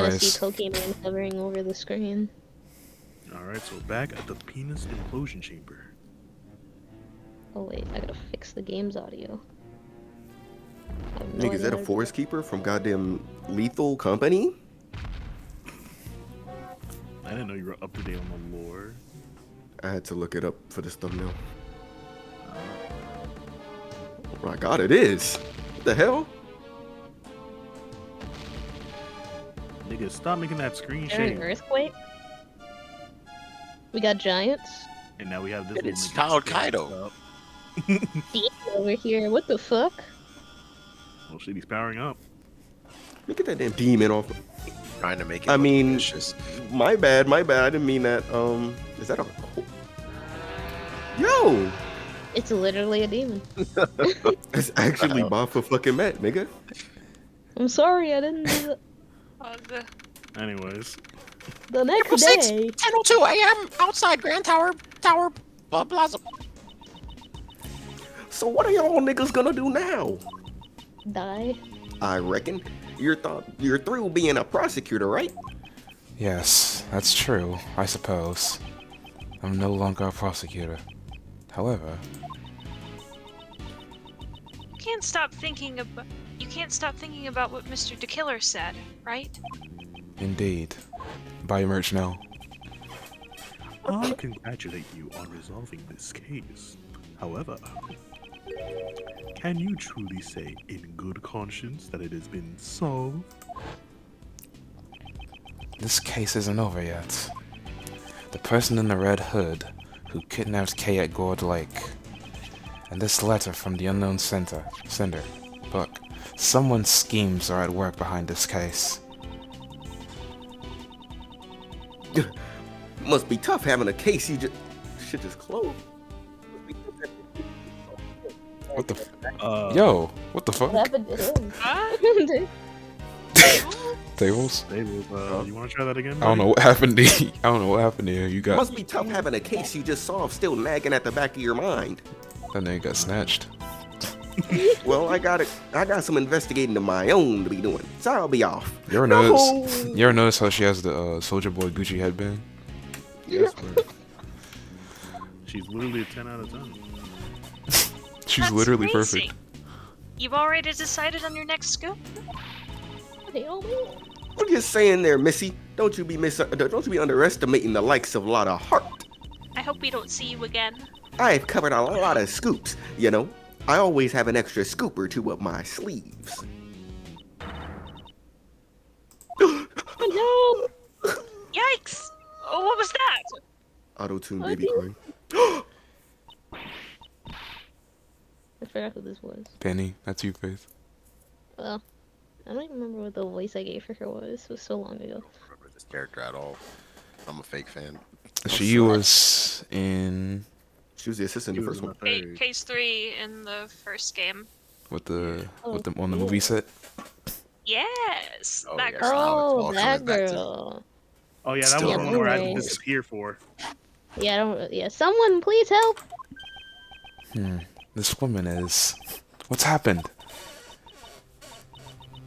Anyways. Pokemon hovering over the screen. Alright, so back at the penis implosion chamber. Oh wait, I gotta fix the game's audio. I have no Nigga, is idea that a how to do forest keeper from goddamn Lethal Company? I didn't know you were up to date on the lore. I had to look it up for this thumbnail. Oh my god, it is! What the hell? Nigga, stop making that screen Is there an shake. earthquake? We got giants? And now we have this It's nigga called standing Kaido. up. Deep over here, what the fuck? Oh shit, he's powering up. Look at that damn demon off. Trying to make it I look mean, vicious. my bad, I didn't mean that. Is that a... Yo! It's literally a demon. It's actually Bafa fucking Met, nigga. I'm sorry, I didn't do that. Anyways. The next April 6th, day. 10:02 a.m. outside Grand Tower Plaza. So what are y'all niggas gonna do now? Die. I reckon you're through being a prosecutor, right? Yes, that's true, I suppose. I'm no longer a prosecutor. However, You can't stop thinking about what Mr. DeKiller said, right? indeed. Buy your merch now. I congratulate you on resolving this case. However, can you truly say in good conscience that it has been solved? This case isn't over yet. The person in the red hood who kidnapped Kay at Gourd Lake. And this letter from the unknown sender. Look, someone's schemes are at work behind this case. Must be tough having a case you just closed. What the Yo, what the fuck? What happened to him? Tables? You wanna try that again? I don't know what happened to you. I don't know what happened to you. You got... Must be tough having a case you just solved still nagging at the back of your mind. That nigga got snatched. Well, I got some investigating of my own to be doing, so I'll be off. You ever notice how she has the Soldier Boy Gucci headband? Yes, She's literally a 10 out of 10. She's That's literally crazy. perfect. You've already decided on your next scoop? I'm just saying there, Missy. Don't you be underestimating the likes of Lotta Hart. I hope we don't see you again. I've covered a lot of scoops, you know. I always have an extra scoop or two up my sleeves. No! Yikes! Oh, what was that? Auto-tune baby crying. I forgot who this was. Penny, that's you, Phaith. Well, I don't even remember what the voice I gave for her was. It was so long ago. I don't remember this character at all. I'm a fake fan. She was in... She was the assistant in the first one. Case 3 in the first game. on the movie set. Yes! Oh, That yeah. girl. Oh, It's that coming back to- girl. Oh yeah, that Still was the one where I had to right. disappear for. Yeah, I don't. Yeah, someone please help. This woman is... What's happened?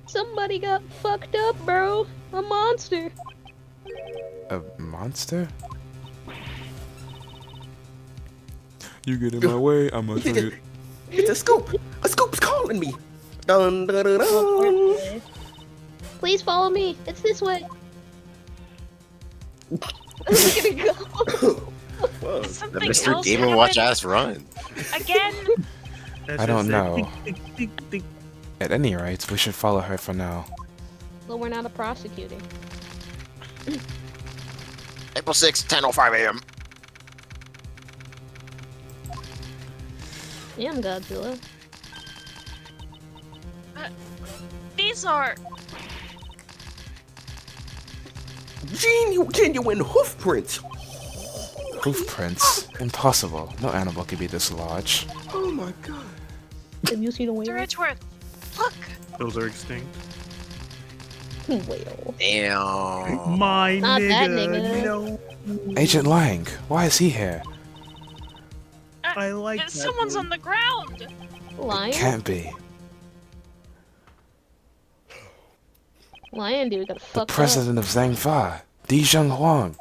Somebody got fucked up, bro. A monster. A monster? You get in my way, I'm gonna tell you... It's a scoop. A scoop's calling me. Dun dun dun dun. Please follow me. It's this way. Look at it go. Whoa. The Something Mr. else Game & Watch happened ass run. again? I don't know. Ding, ding. At any rate, we should follow her for now. Well, we're not a prosecutor. April 6th, 10:05 a.m. Yeah, I'm Godzilla. These are... Genuine hoof prints. Hoof prints? Impossible. No animal could be this large. Oh my god. Have you seen a Mr. whale? Edgeworth, look! Those are extinct. Whale. Damn. My Not that nigga, nigga. no. Agent Lang, why is he here? I like that Someone's one. on the ground! Lion? Can't be. Lion dude got The fucked president of Zhangfa, Dijong Huang.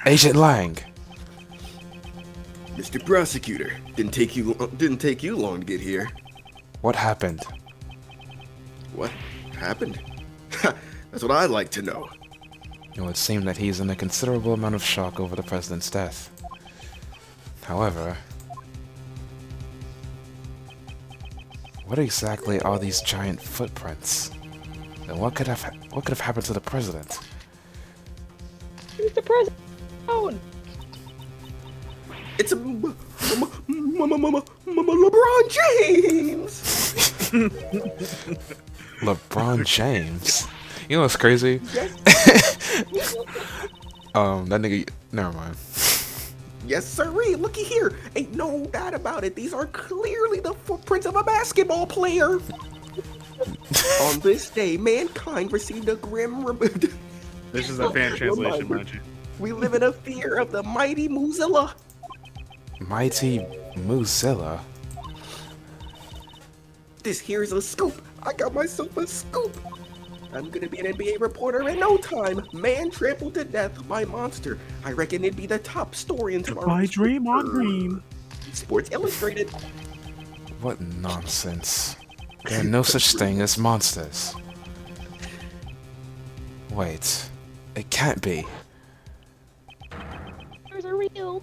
Agent Lang. Mr. Prosecutor, didn't take you long to get here. What happened? What happened? That's what I'd like to know. It would seem that he's in a considerable amount of shock over the president's death. However, what exactly are these giant footprints? And what could have happened to the president? up. Who's the president? Oh, It's a LeBron James. LeBron James. You know what's crazy? That nigga. Never mind. Yes, sirree. Looky here. Ain't no doubt about it. These are clearly the footprints of a basketball player. On this day, mankind received a grim. This is a fan translation, mind you. We live in a fear of the mighty Mozilla. Mighty Mozilla. This here's a scoop. I got myself a scoop. I'm gonna be an NBA reporter in no time. Man trampled to death by monster. I reckon it'd be the top story in tomorrow's By Draymond Green. Sports Illustrated. What nonsense. There are no such thing as monsters. Wait. It can't be. there's a real.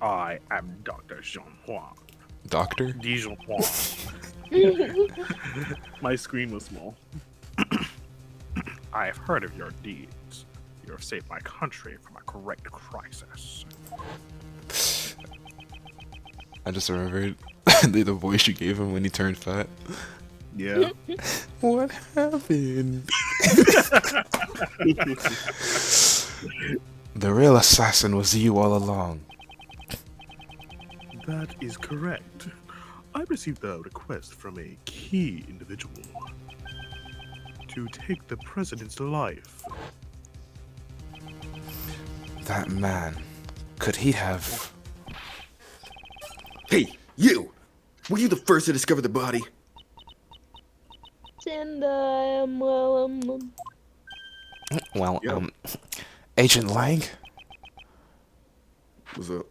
I am Dr. Jean Huang. Doctor? Dijon Huang. My screen was small. I have heard of your deeds. You have saved my country from a correct crisis. I just remembered the voice you gave him when he turned fat. Yeah. What happened? The real assassin was you all along. That is correct. I received a request from a key individual to take the president's life. That man. Could he have... Hey, you! Were you the first to discover the body? And Well, Yeah. Agent Lang? What's up?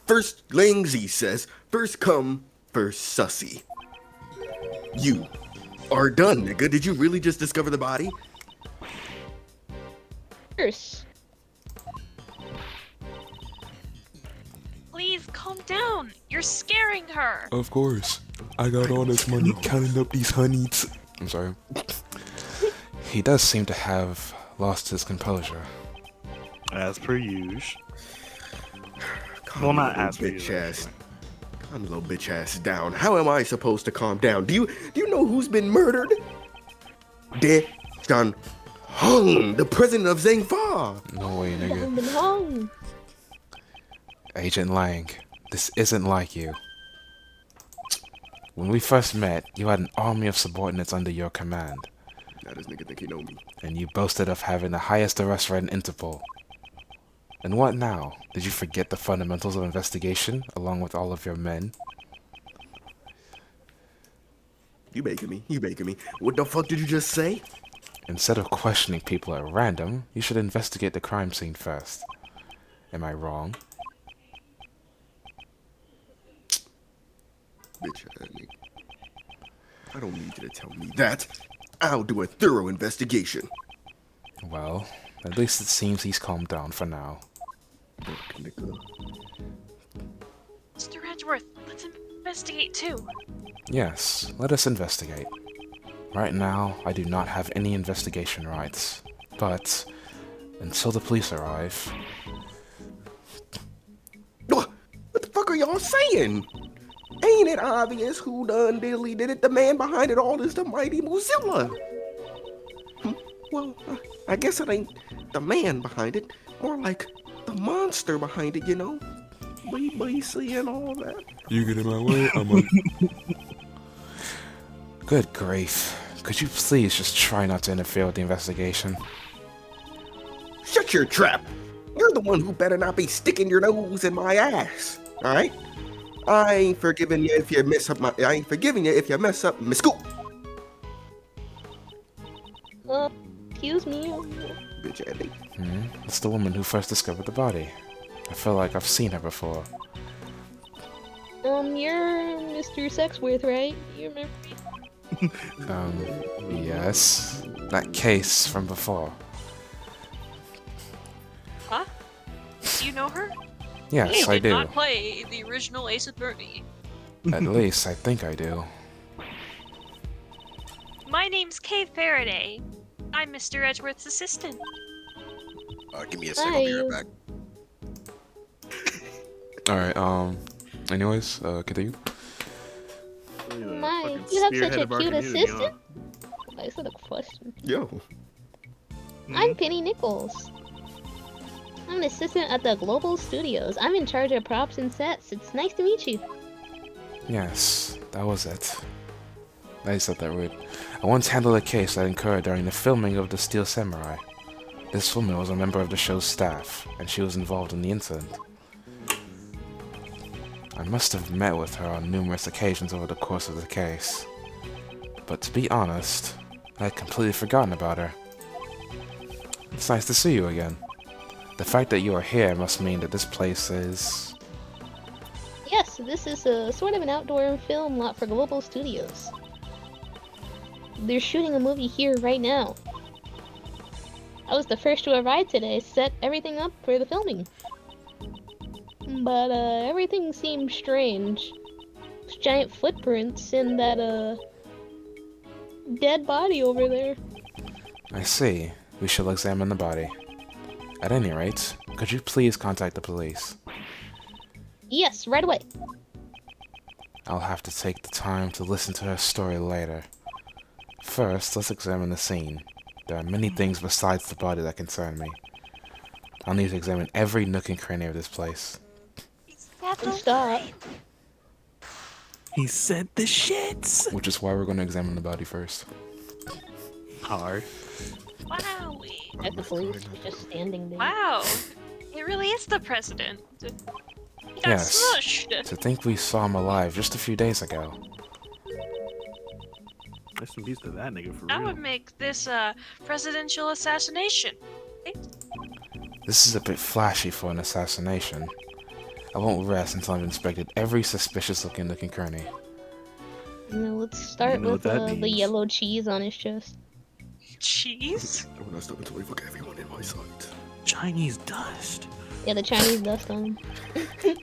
First, Lang Z says, first come, first sussy. You are done, nigga. Did you really just discover the body? Curse. Please calm down. You're scaring her. Of course. I got all this money counting up these honeys. I'm sorry. He does seem to have lost his composure. As per usual. Calm not your as little per bitch usual, ass. Calm your little bitch ass down. How am I supposed to calm down? Do you know who's been murdered? John Hung, the president of Zhangfa. No way, nigga. Been hung. Agent Lang, this isn't like you. When we first met, you had an army of subordinates under your command, Now this nigga think he know me. and you boasted of having the highest arrest rate in Interpol. And what now? Did you forget the fundamentals of investigation, along with all of your men? You making me. What the fuck did you just say? Instead of questioning people at random, you should investigate the crime scene first. Am I wrong? Bitch ass nigga. I don't need you to tell me that. I'll do a thorough investigation. Well, at least it seems he's calmed down for now. Fuck, nigga. Mr. Edgeworth, let's investigate too. Yes, let us investigate. Right now, I do not have any investigation rights, but until the police arrive... What the fuck are y'all saying? Ain't it obvious who done diddly did it? The man behind it all is the mighty Mozilla. Well, I guess it ain't the man behind it. More like the monster behind it, you know? BBC and all that. You get in my way, I'm a... Good grief. Could you please just try not to interfere with the investigation? Shut your trap. You're the one who better not be sticking your nose in my ass. Alright? I ain't forgiving you if you mess up I ain't forgiving you if you mess up Miss Scoop. Excuse me. Bitch ass nigga. It's the woman who first discovered the body. I feel like I've seen her before. You're Mr. Sexworth, right? You remember me? Yes. That case from before. Huh? Do you know her? Yes, You I did do. not play the original Ace Attorney. At least I think I do. My name's Kay Faraday. I'm Mr. Edgeworth's assistant. Give me a second, I'll be right Hi. back. Alright, anyways, continue. My, you have such a cute assistant? I said a question. Yo. I'm Penny Nichols. I'm an assistant at the Global Studios. I'm in charge of props and sets. It's nice to meet you. Yes, that was it. I said that rude. I once handled a case that occurred during the filming of The Steel Samurai. This woman was a member of the show's staff, and she was involved in the incident. I must have met with her on numerous occasions over the course of the case. But to be honest, I had completely forgotten about her. It's nice to see you again. The fact that you are here must mean that this place is... Yes, this is a sort of an outdoor film lot for Global Studios. They're shooting a movie here right now. I was the first to arrive today, set everything up for the filming. But, everything seems strange. There's giant footprints in that, dead body over there. I see. We shall examine the body. At any rate, could you please contact the police? Yes, right away. I'll have to take the time to listen to her story later. First, let's examine the scene. There are many things besides the body that concern me. I'll need to examine every nook and cranny of this place. Stop. He said the shits. Which is why we're going to examine the body first. Hard. Wow. At the police was just standing there. Wow. It really is the president. He got Yes. smushed. To think we saw him alive just a few days ago. Rest in peace to that nigga for That real. would make this a presidential assassination. This is a bit flashy for an assassination. I won't rest until I've inspected every suspicious-looking nook and cranny. Let's start You know with what that the means. yellow cheese on his chest. Cheese? I will not stop until I fuck everyone in my sight. Chinese dust. Yeah, the Chinese dust on him.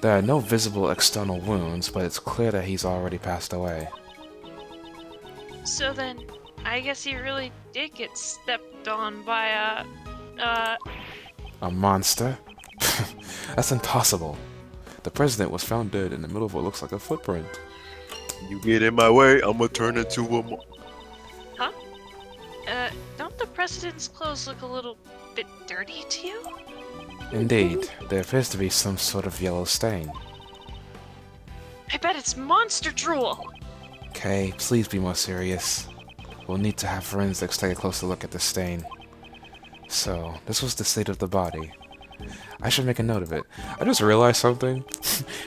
There are no visible external wounds, but it's clear that he's already passed away. So then, I guess he really did get stepped on by A monster? That's impossible. The president was found dead in the middle of what looks like a footprint. You get in my way, I'ma turn into a don't the president's clothes look a little bit dirty to you? Indeed, there appears to be some sort of yellow stain. I bet it's monster drool! Okay, please be more serious. We'll need to have forensics take a closer look at the stain. So, this was the state of the body. I should make a note of it. I just realized something.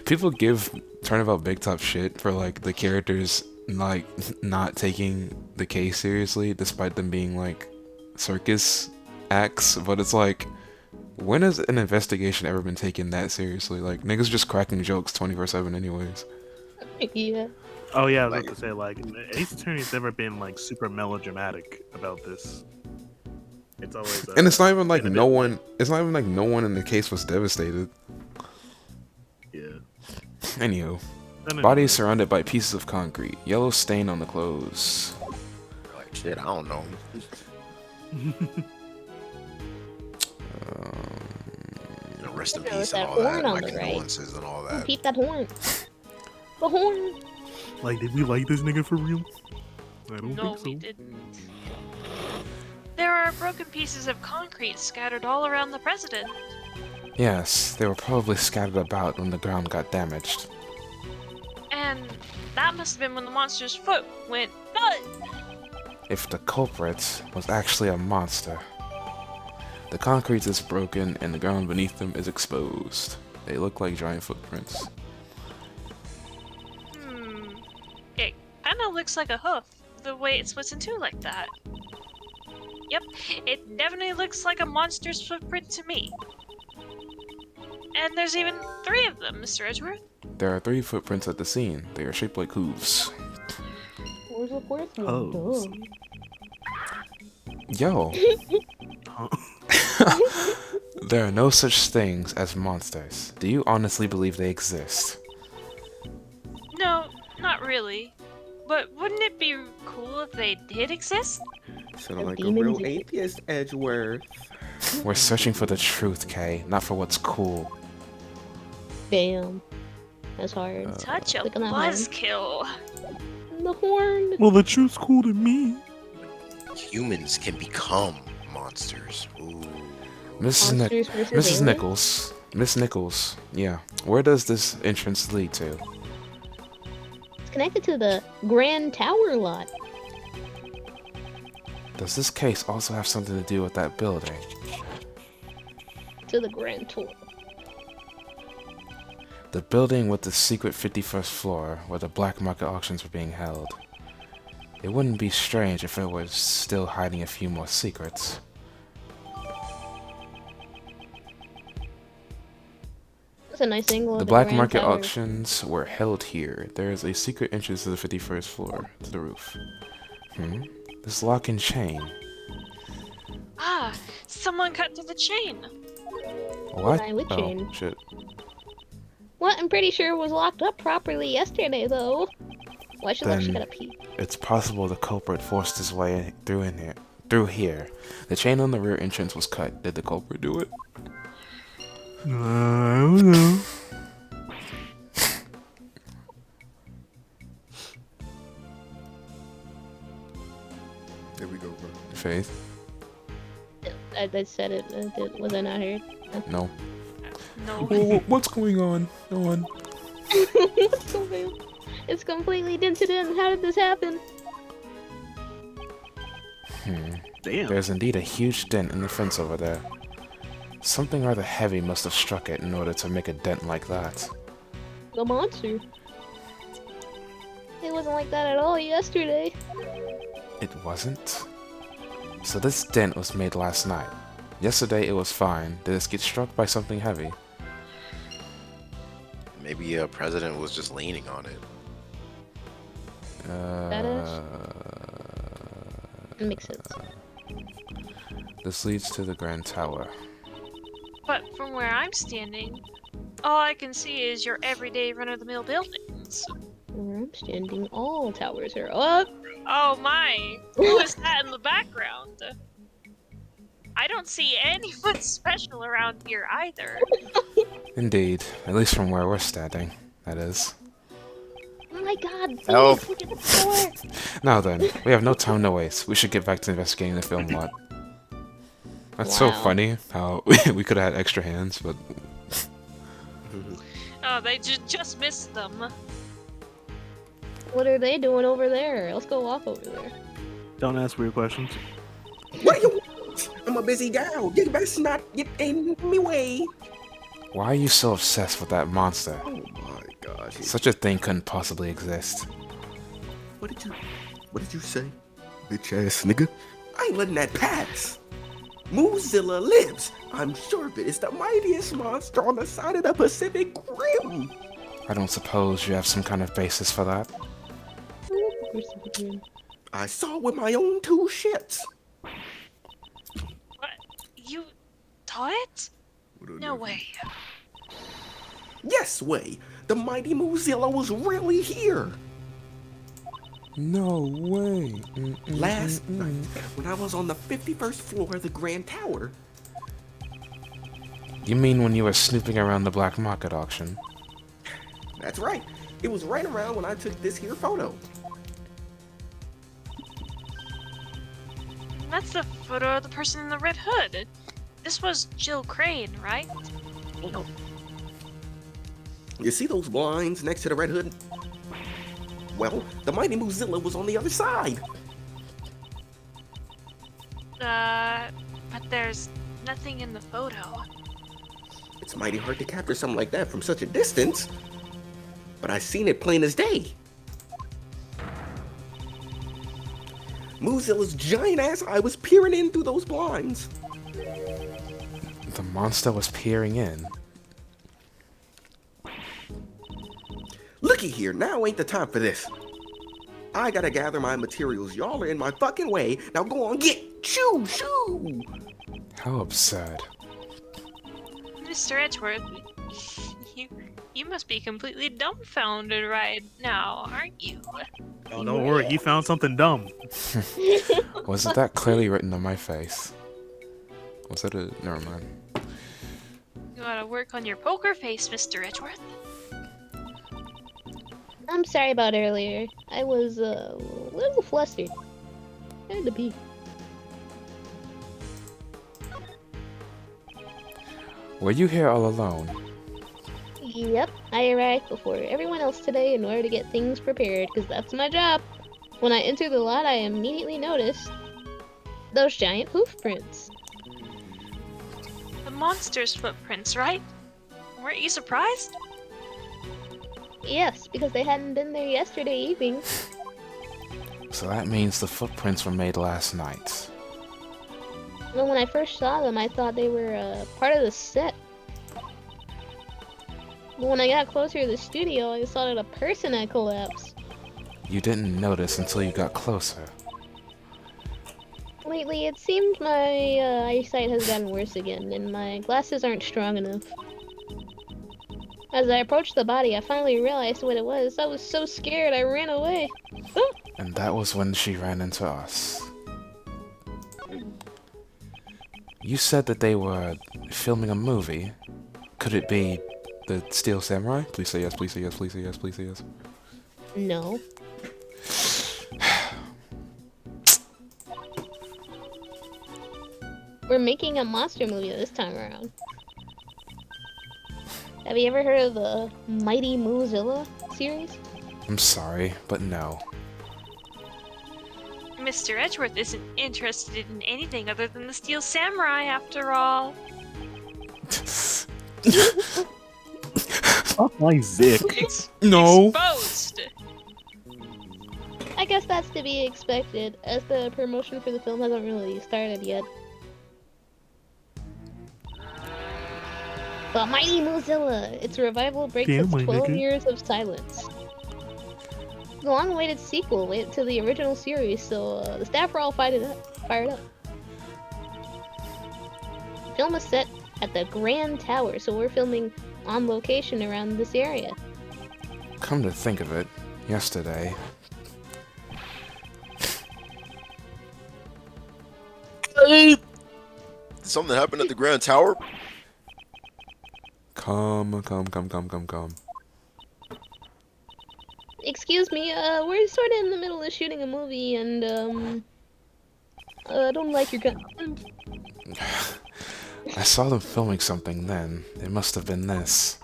People give Turnabout Big Top shit for, like, the characters, like, not taking the case seriously, despite them being, like, circus acts, but it's like, when has an investigation ever been taken that seriously? Like, niggas just cracking jokes 24/7 anyways. Yeah. Oh yeah, I was about to say, like, Ace Attorney's never been like super melodramatic about this. It's always And it's not even like been a no bit- one, it's not even like no one in the case was devastated. Yeah. Anywho, Anyway, body is surrounded by pieces of concrete, yellow stain on the clothes. like shit. I don't know. You know, rest in There peace was and that all that. horn on My the right. condolences and all that. Keep that horn. The horn. Like, did we like this nigga for real? I don't No, think so. we didn't. There are broken pieces of concrete scattered all around the president. Yes, they were probably scattered about when the ground got damaged. And that must have been when the monster's foot went thud. If the culprit was actually a monster. The concrete is broken and the ground beneath them is exposed. They look like giant footprints. of looks like a hoof, the way it splits in two like that. Yep, it definitely looks like a monster's footprint to me. And there's even 3 of them, Mr. Edgeworth. There are 3 footprints at the scene. They are shaped like hooves. Where's the fourth one? Hooves. Duh. Yo, Huh? there are no such things as monsters. Do you honestly believe they exist? No, not really. But wouldn't it be cool if they did exist? Sound like a demons real exist. atheist, Edgeworth. We're searching for the truth, Kay, not for what's cool. Damn. That's hard. Such a Look at that horn. buzzkill. The horn. Well, the truth's cool to me. Humans can become monsters. Ooh. Mrs. Monsters versus Mrs. aliens? Nichols. Miss Nichols. Yeah. Where does this entrance lead to? It's connected to the Grand Tower lot. Does this case also have something to do with that building? To the Grand Tour. The building with the secret 51st floor where the black market auctions were being held. It wouldn't be strange if it was still hiding a few more secrets. That's a nice angle. The of black Grand market Tower. auctions were held here. There is a secret entrance to the 51st floor, to the roof. This lock and chain. Ah, someone cut through the chain. What? Why, which Oh, chain? shit. What? I'm pretty sure it was locked up properly yesterday, though. Why should she Then- gotta pee? It's possible the culprit forced his way through here. The chain on the rear entrance was cut. Did the culprit do it? I don't know. There we go, bro. Phaith? I said it. Was I not heard? No. No. What's going on? No one. It's completely dented in. How did this happen? Damn. There's indeed a huge dent in the fence over there. Something rather heavy must have struck it in order to make a dent like that. The monster. It wasn't like that at all yesterday. It wasn't? So this dent was made last night. Yesterday it was fine. Did it get struck by something heavy? Maybe a president was just leaning on it. That is? It makes sense. This leads to the Grand Tower. But from where I'm standing, all I can see is your everyday run-of-the-mill buildings. Where I'm standing, all towers are up. Oh my! Who is that in the background? I don't see anyone special around here either. Indeed, at least from where we're standing, that is. Oh my god, please, Help. look at the floor. Now then, we have no time to waste. We should get back to investigating the film lot. That's so Wow. funny how we could have had extra hands, but Oh, they just missed them. What are they doing over there? Let's go walk over there. Don't ask weird questions. What do you want? I'm a busy gal. You best not get in me way. why are you so obsessed with that monster? Oh my gosh. Such a thing couldn't possibly exist. What did you say? Bitch ass nigga. I ain't letting that pass. Moozilla lives. I'm sure of it. It's the mightiest monster on the side of the Pacific Rim. I don't suppose you have some kind of basis for that? I saw it with my own 2 shits. What? You saw it? No way. Yes way. The mighty Moozilla was really here. No way. Last night, when I was on the 51st floor of the Grand Tower. You mean when you were snooping around the black market auction? That's right. It was right around when I took this here photo. That's the photo of the person in the red hood. This was Jill Crane, right? You see those blinds next to the red hood? Well, the mighty Moozilla was on the other side. But there's nothing in the photo. It's mighty hard to capture something like that from such a distance. But I seen it plain as day. Mozilla's giant ass eye was peering in through those blinds. The monster was peering in. Looky here, now ain't the time for this. I gotta gather my materials. Y'all are in my fucking way. Now go on, get. Shoo, shoo. How absurd. Mr. Edgeworth, you must be completely dumbfounded right now, aren't you? Oh, don't worry, he found something dumb. Wasn't that clearly written on my face? Was that a... Never mind. You ought to work on your poker face, Mr. Edgeworth. I'm sorry about earlier. I was a little flustered. Had to be. Were you here all alone? Yep, I arrived before everyone else today in order to get things prepared, because that's my job. When I enter the lot, I immediately noticed those giant hoof prints. The monster's footprints, right? Weren't you surprised? Yes, because they hadn't been there yesterday evening. So that means the footprints were made last night. Well, when I first saw them, I thought they were part of the set. But when I got closer to the studio, I saw that a person had collapsed. You didn't notice until you got closer. Lately, it seems my eyesight has gotten worse again, and my glasses aren't strong enough. As I approached the body, I finally realized what it was. I was so scared, I ran away. Oh. And that was when she ran into us. You said that they were filming a movie. Could it be the Steel Samurai? Please say yes, please say yes, please say yes, please say yes. No. We're making a monster movie this time around. Have you ever heard of the Mighty Moozilla series? I'm sorry, but no. Mr. Edgeworth isn't interested in anything other than the Steel Samurai, after all. Oh, my Zick. No! Exposed! I guess that's to be expected, as the promotion for the film hasn't really started yet. The Mighty Moozilla! Its revival breaks Damn, its my 12 nigga. years of silence. The long-awaited sequel to the original series, so the staff are all fired up. The film is set at the Grand Tower, so we're filming on location around this area. Come to think of it, yesterday... Did something happen at the Grand Tower? Come. Excuse me, we're sorta in the middle of shooting a movie, and, I don't like your gun. I saw them filming something then. It must have been this.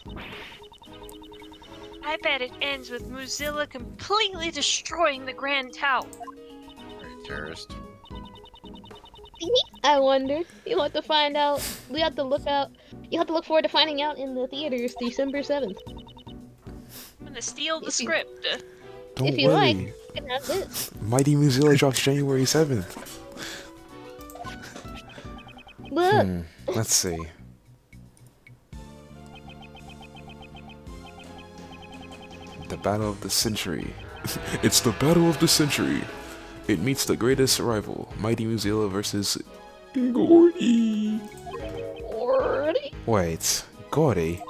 I bet it ends with Moozilla completely destroying the Grand Tower. Terrorist. I wonder. You'll have to find out. You'll have to look forward to finding out in the theaters December 7th. I'm gonna steal the If you- script. Don't If you worry. like, you can have this. Mighty Moozilla drops January 7th. Look! Let's see. The battle of the century. It's the battle of the century. It meets the greatest rival, Mighty Moozilla versus Gordy. Already? Wait, Gordy?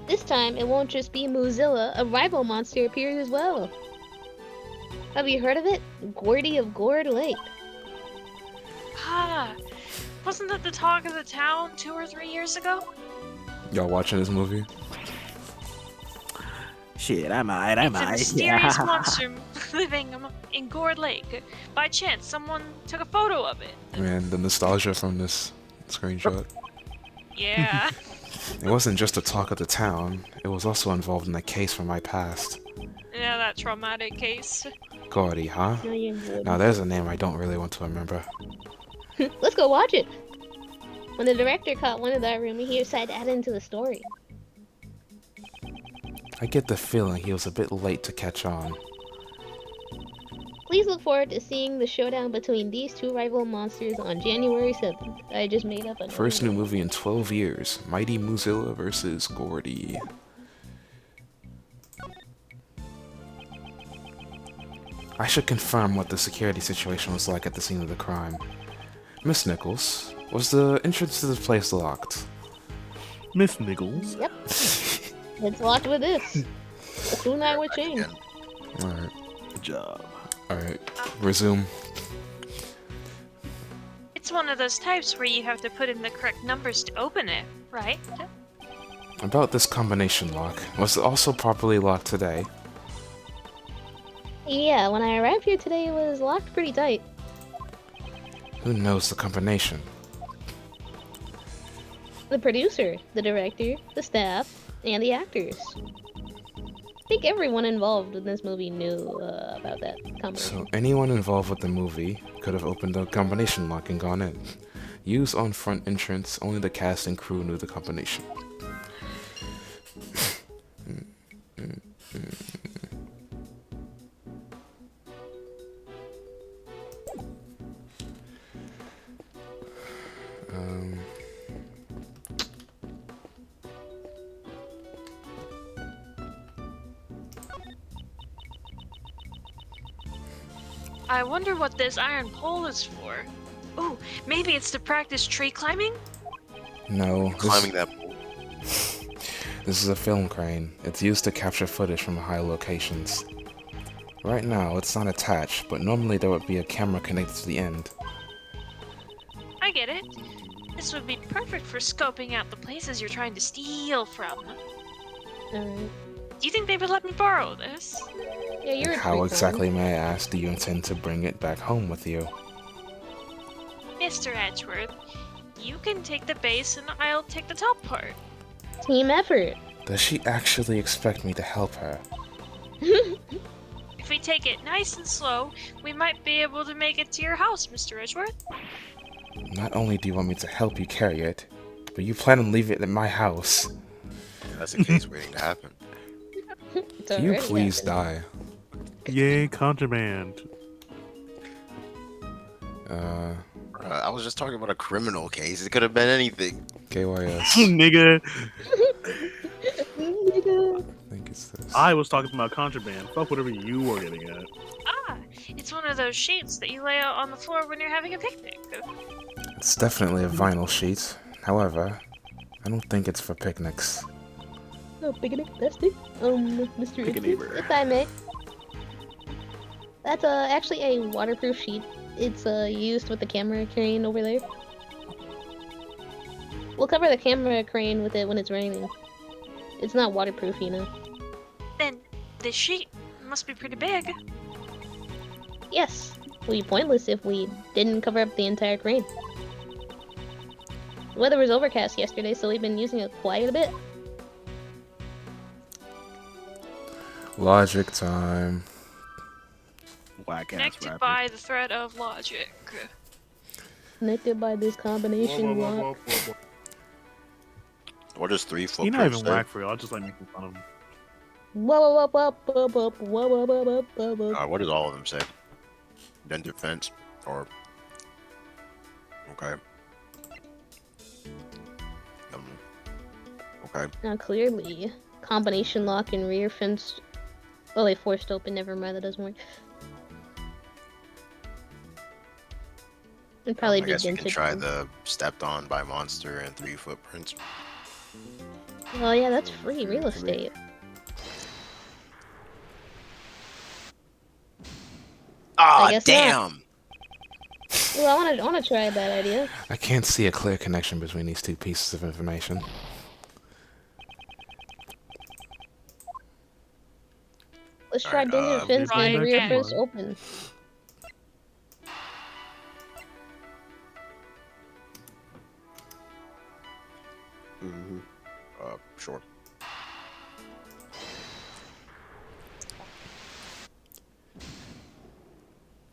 This time, it won't just be Moozilla, a rival monster appears as well. Have you heard of it? Gordy of Gourd Lake. Ah, wasn't that the talk of the town 2 or 3 years ago? Y'all watching this movie? Shit, I might. It's a mysterious monster living in Gourd Lake. By chance, someone took a photo of it. Man, the nostalgia from this screenshot. Yeah. It wasn't just the talk of the town, it was also involved in a case from my past. Yeah, that traumatic case. Gordy, huh? No, you're good. Now there's a name I don't really want to remember. Let's go watch it! When the director caught one of that room, he decided to add it into the story. I get the feeling he was a bit late to catch on. Please look forward to seeing the showdown between these two rival monsters on January 7th. I just made up a First new movie in 12 years. Mighty Muzilla versus Gordy. I should confirm what the security situation was like at the scene of the crime. Miss Nichols, was the entrance to the place locked? Miss Nichols. Yep. It's locked with this. The kunai with chain. Alright. Good job. Alright. Resume. It's one of those types where you have to put in the correct numbers to open it, right? About this combination lock. Was it also properly locked today? Yeah, when I arrived here today, it was locked pretty tight. Who knows the combination? The producer, the director, the staff, and the actors. I think everyone involved in this movie knew about that combination. So anyone involved with the movie could have opened the combination lock and gone in. Used on front entrance, only the cast and crew knew the combination. I wonder what this iron pole is for. Ooh, maybe it's to practice tree climbing? No, Climbing that pole. this is a film crane. It's used to capture footage from high locations. Right now, it's not attached, but normally there would be a camera connected to the end. I get it. This would be perfect for scoping out the places you're trying to steal from. Alright. Do you think they would let me borrow this? Yeah, you're a How tree exactly, may I ask, do you intend to bring it back home with you? Mr. Edgeworth, you can take the base and I'll take the top part. climber. Team effort. Does she actually expect me to help her? If we take it nice and slow, we might be able to make it to your house, Mr. Edgeworth. Not only do you want me to help you carry it, but you plan on leaving it at my house. That's the case waiting to happen. It's Can you already please happened. die? Yay, contraband. I was just talking about a criminal case. It could have been anything. KYS. Nigga. Nigga. I think it's this. I was talking about contraband. Fuck whatever you were getting at. Ah, it's one of those sheets that you lay out on the floor when you're having a picnic. It's definitely a vinyl sheet. However, I don't think it's for picnics. Oh, picnic, that's it. Mr. Pick a Edgeworth, neighbor. if I may. That's actually a waterproof sheet. It's used with the camera crane over there. We'll cover the camera crane with it when it's raining. It's not waterproof, you know. Then this sheet must be pretty big. Yes, it would be pointless if we didn't cover up the entire crane. The weather was overcast yesterday, so we've been using it quite a bit. Logic time. Whack ass Connected rapper. by the thread of logic. Connected by this combination lock. What is 3 He's footprints? not even there? whack for you. I'll just like making fun of him. Whoa, whoa, whoa, whoa, whoa, whoa, whoa, whoa, whoa, whoa, whoa. What does all of them say? Dented fence or okay. Okay. Now clearly, combination lock and rear fence. Oh, they forced open. Never mind, that doesn't work. It'd probably I be guess we can dented. try the stepped on by monster and 3 footprints. Well, yeah, that's free real estate. Ah, guess damn! Well, I wanna try that idea. I can't see a clear connection between these two pieces of information. Let's try Alright, dented fence try and rear again. fence open. Mm-hmm. Sure.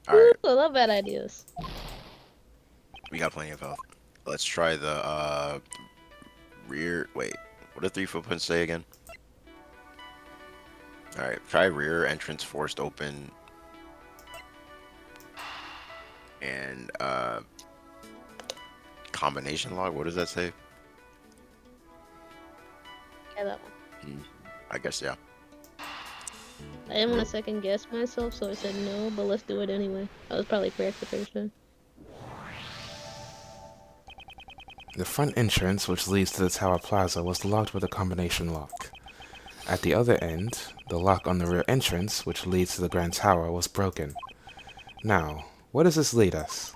Alright, Ooh, I love bad ideas. we got plenty of health. Let's try the rear. Wait, what did 3 footprints say again? Alright, try rear entrance forced open. And, combination lock? What does that say? Yeah, that one. I guess, yeah. I didn't want to second guess myself, so I said no, but let's do it anyway. I was probably correct the first time. The front entrance, which leads to the Tower Plaza, was locked with a combination lock. At the other end, the lock on the rear entrance, which leads to the Grand Tower, was broken. Now, where does this lead us?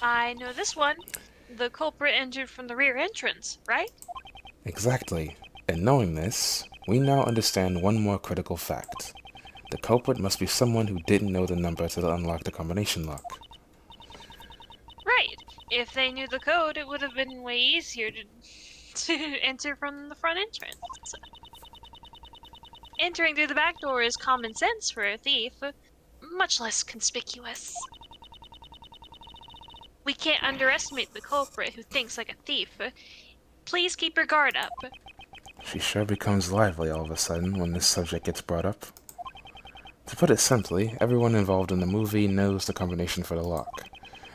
I know this one. The culprit entered from the rear entrance, right? Exactly. And knowing this, we now understand one more critical fact. The culprit must be someone who didn't know the number to unlock the combination lock. Right. If they knew the code, it would have been way easier to enter from the front entrance. Entering through the back door is common sense for a thief, much less conspicuous. We can't underestimate the culprit who thinks like a thief. Please keep your guard up. She sure becomes lively all of a sudden when this subject gets brought up. To put it simply, everyone involved in the movie knows the combination for the lock.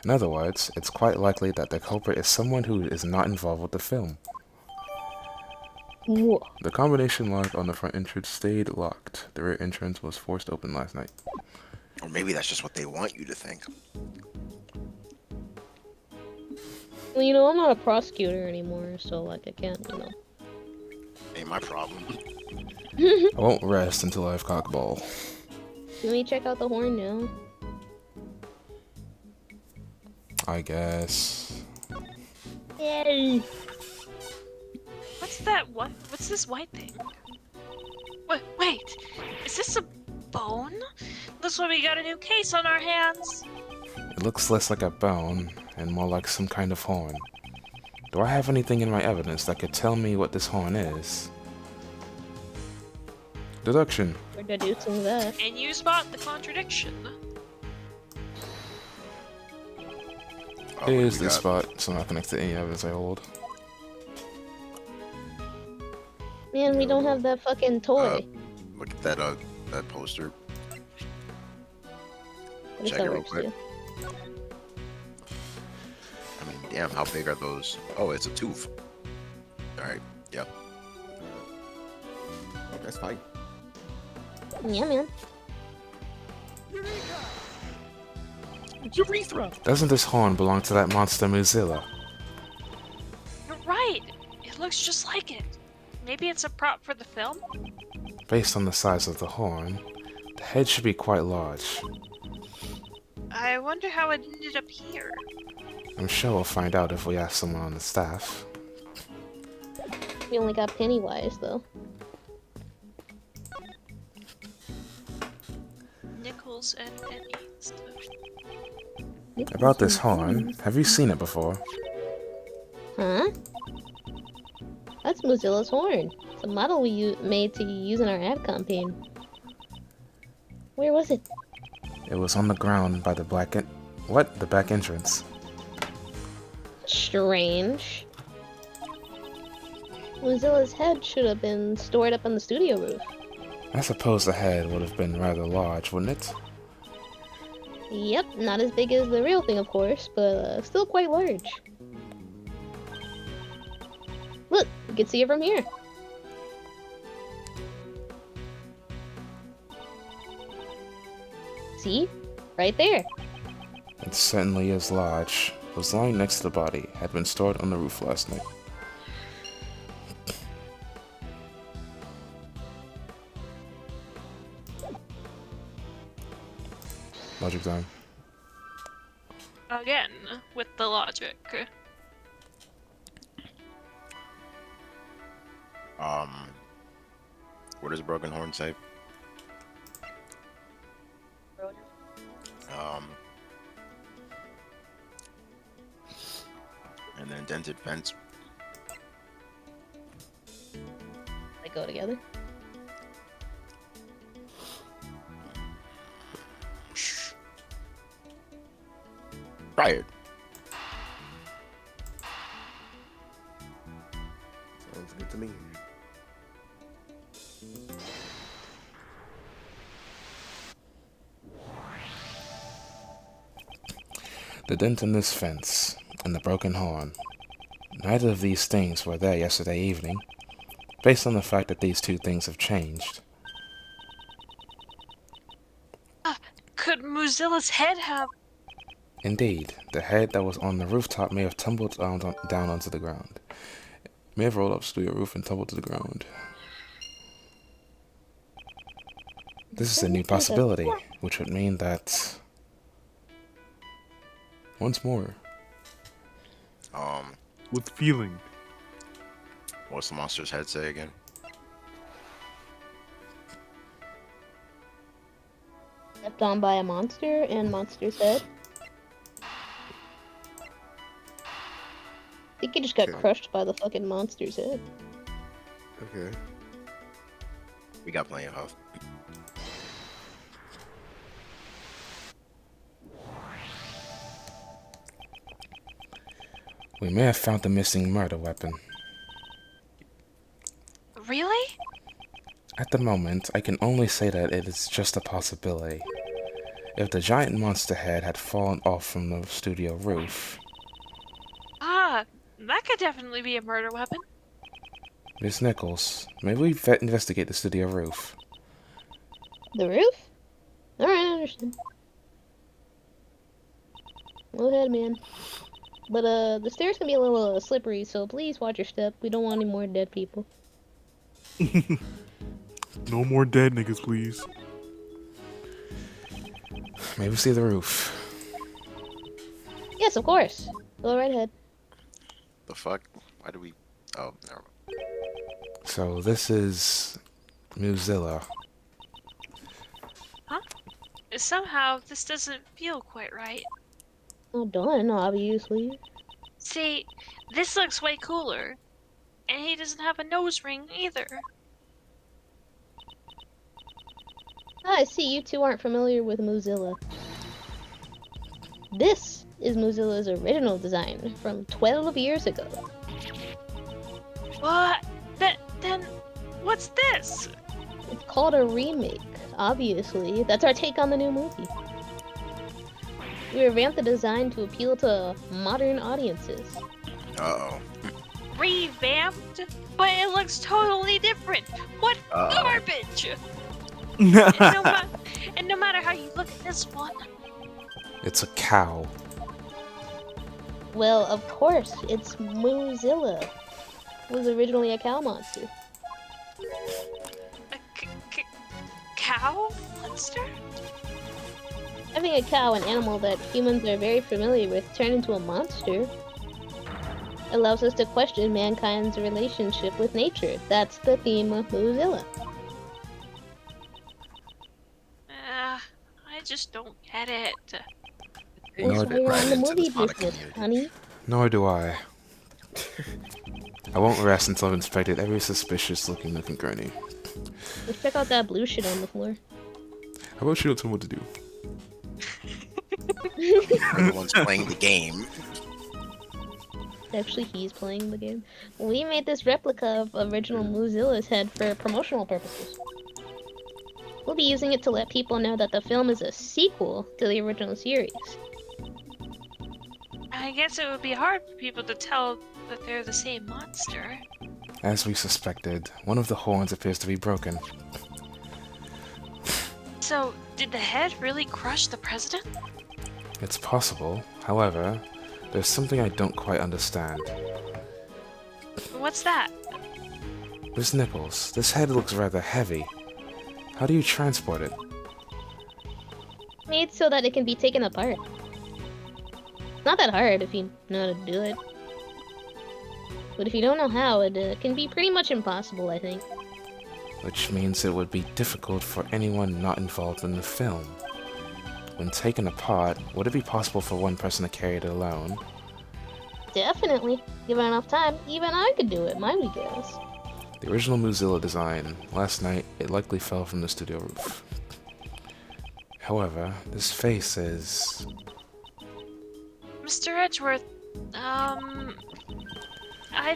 In other words, it's quite likely that the culprit is someone who is not involved with the film. Whoa. The combination lock on the front entrance stayed locked. The rear entrance was forced open last night. Or maybe that's just what they want you to think. Well, you know, I'm not a prosecutor anymore, so, like, I can't, you know. Ain't my problem. I won't rest until I've cockball. Can we check out the horn now? I guess. Yay! What's that? What's this white thing? Wait, is this a bone? Looks like we got a new case on our hands. It looks less like a bone and more like some kind of horn. Do I have anything in my evidence that could tell me what this horn is? Deduction. We're deducing that. And you spot the contradiction. Oh, Here's we the got- spot, so I'm not connected to any evidence I hold. Man, we don't have that fucking toy. Look at that poster. I guess check that it real works quick. too. I mean, damn, how big are those? Oh, it's a tooth. Alright, yep. That's fine. Yeah, man. Urethra! Doesn't this horn belong to that monster Mozilla? You're right. It looks just like it. Maybe it's a prop for the film? Based on the size of the horn, the head should be quite large. I wonder how it ended up here. I'm sure we'll find out if we ask someone on the staff. We only got Pennywise, though. Nickels and pennies. About this horn, have you seen it before? Huh? That's Mozilla's horn. It's a model we made to use in our ad campaign. Where was it? It was on the ground by the the back entrance. Strange. Mozilla's head should have been stored up on the studio roof. I suppose the head would have been rather large, wouldn't it? Yep, not as big as the real thing, of course, but still quite large. Look, you can see it from here. See? Right there. It certainly is large. It was lying next to the body, had been stored on the roof last night. Logic time. Again, with the logic. What does broken horn say? And then dented fence. They go together. Shh. Try it. Sounds good to me. The dent in this fence, and the broken horn. Neither of these things were there yesterday evening, based on the fact that these two things have changed. Could Mozilla's head have... Indeed, the head that was on the rooftop may have tumbled down onto the ground. It may have rolled up to your roof and tumbled to the ground. This is a new possibility, which would mean that... Once more. With feeling. What's the monster's head say again? Stepped on by a monster and monster's head. I think he just got Okay. crushed by the fucking monster's head. Okay. We got plenty of health. We may have found the missing murder weapon. Really? At the moment, I can only say that it is just a possibility. If the giant monster head had fallen off from the studio roof... Ah, that could definitely be a murder weapon. Miss Nichols, may we investigate the studio roof? The roof? Alright, I understand. Go ahead, man. But, the stairs can be a little slippery, so please watch your step. We don't want any more dead people. No more dead niggas, please. May we see the roof? Yes, of course. Go right ahead. The fuck? Why do we... Oh, never mind. So this is... Muzilla. Somehow, this doesn't feel quite right. Not done, obviously. See, this looks way cooler. And he doesn't have a nose ring either. Ah, I see you two aren't familiar with Mozilla. This is Mozilla's original design from 12 years ago. What? Then, what's this? It's called a remake, obviously. That's our take on the new movie. We revamped the design to appeal to modern audiences. Uh-oh. Revamped? But it looks totally different. What Uh-oh. garbage! And no matter how you look at this one, It's a cow. Well, of course, it's Mozilla. It was originally a cow monster. a cow monster? Having a cow, an animal that humans are very familiar with, turn into a monster allows us to question mankind's relationship with nature. That's the theme of Mozilla. I just don't get it. Nor, That's why you're on the into the movie product business, community. honey. nor do I. I won't rest until I've inspected every suspicious-looking nook and cranny. Let's check out that blue shit on the floor. How about you don't tell me what to do? Everyone's playing the game. Actually, he's playing the game. We made this replica of original Mozilla's head for promotional purposes. We'll be using it to let people know that the film is a sequel to the original series. I guess it would be hard for people to tell that they're the same monster. As we suspected, one of the horns appears to be broken. So, did the head really crush the president? It's possible. However, there's something I don't quite understand. What's that? Miss Nichols, this head looks rather heavy. How do you transport it? Made so that it can be taken apart. It's not that hard if you know how to do it. But if you don't know how, it can be pretty much impossible, I think. Which means it would be difficult for anyone not involved in the film. When taken apart, would it be possible for one person to carry it alone? Definitely. Given enough time, even I could do it, might we guess. The original Mozilla design, last night, it likely fell from the studio roof. However, this face is... Mr. Edgeworth, I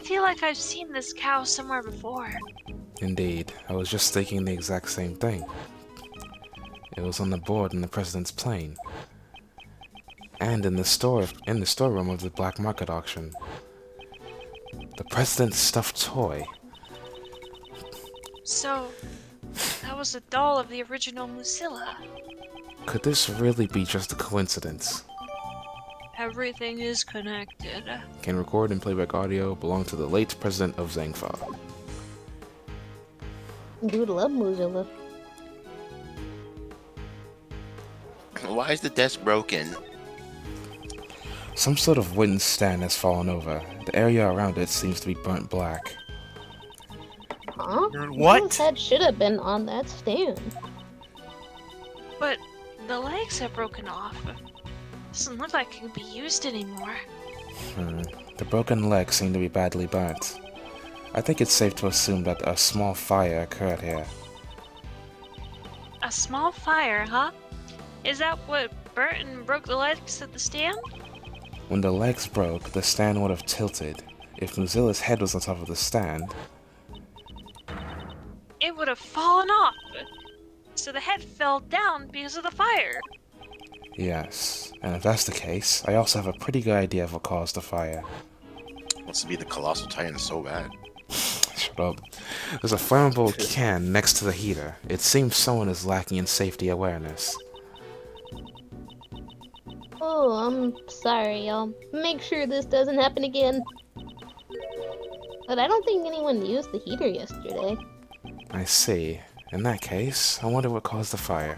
feel like I've seen this cow somewhere before. Indeed, I was just thinking the exact same thing. It was on the board in the president's plane, and in the storeroom of the black market auction. The president's stuffed toy. So, that was a doll of the original Musilla. Could this really be just a coincidence? Everything is connected. Can record and playback audio belong to the late president of Zangfa. Dude, love Mozilla. Why is the desk broken? Some sort of wooden stand has fallen over. The area around it seems to be burnt black. Huh? What? His head should have been on that stand. But the legs have broken off. Doesn't look like it can be used anymore. The broken legs seem to be badly burnt. I think it's safe to assume that a small fire occurred here. A small fire, huh? Is that what burnt and broke the legs of the stand? When the legs broke, the stand would have tilted. If Mozilla's head was on top of the stand, It would have fallen off. So the head fell down because of the fire. yes. And if that's the case, I also have a pretty good idea of what caused the fire. Wants to be the colossal titan so bad. Shut up. There's a flammable can next to the heater. It seems someone is lacking in safety awareness. Oh, I'm sorry. I'll make sure this doesn't happen again. But I don't think anyone used the heater yesterday. I see. In that case, I wonder what caused the fire.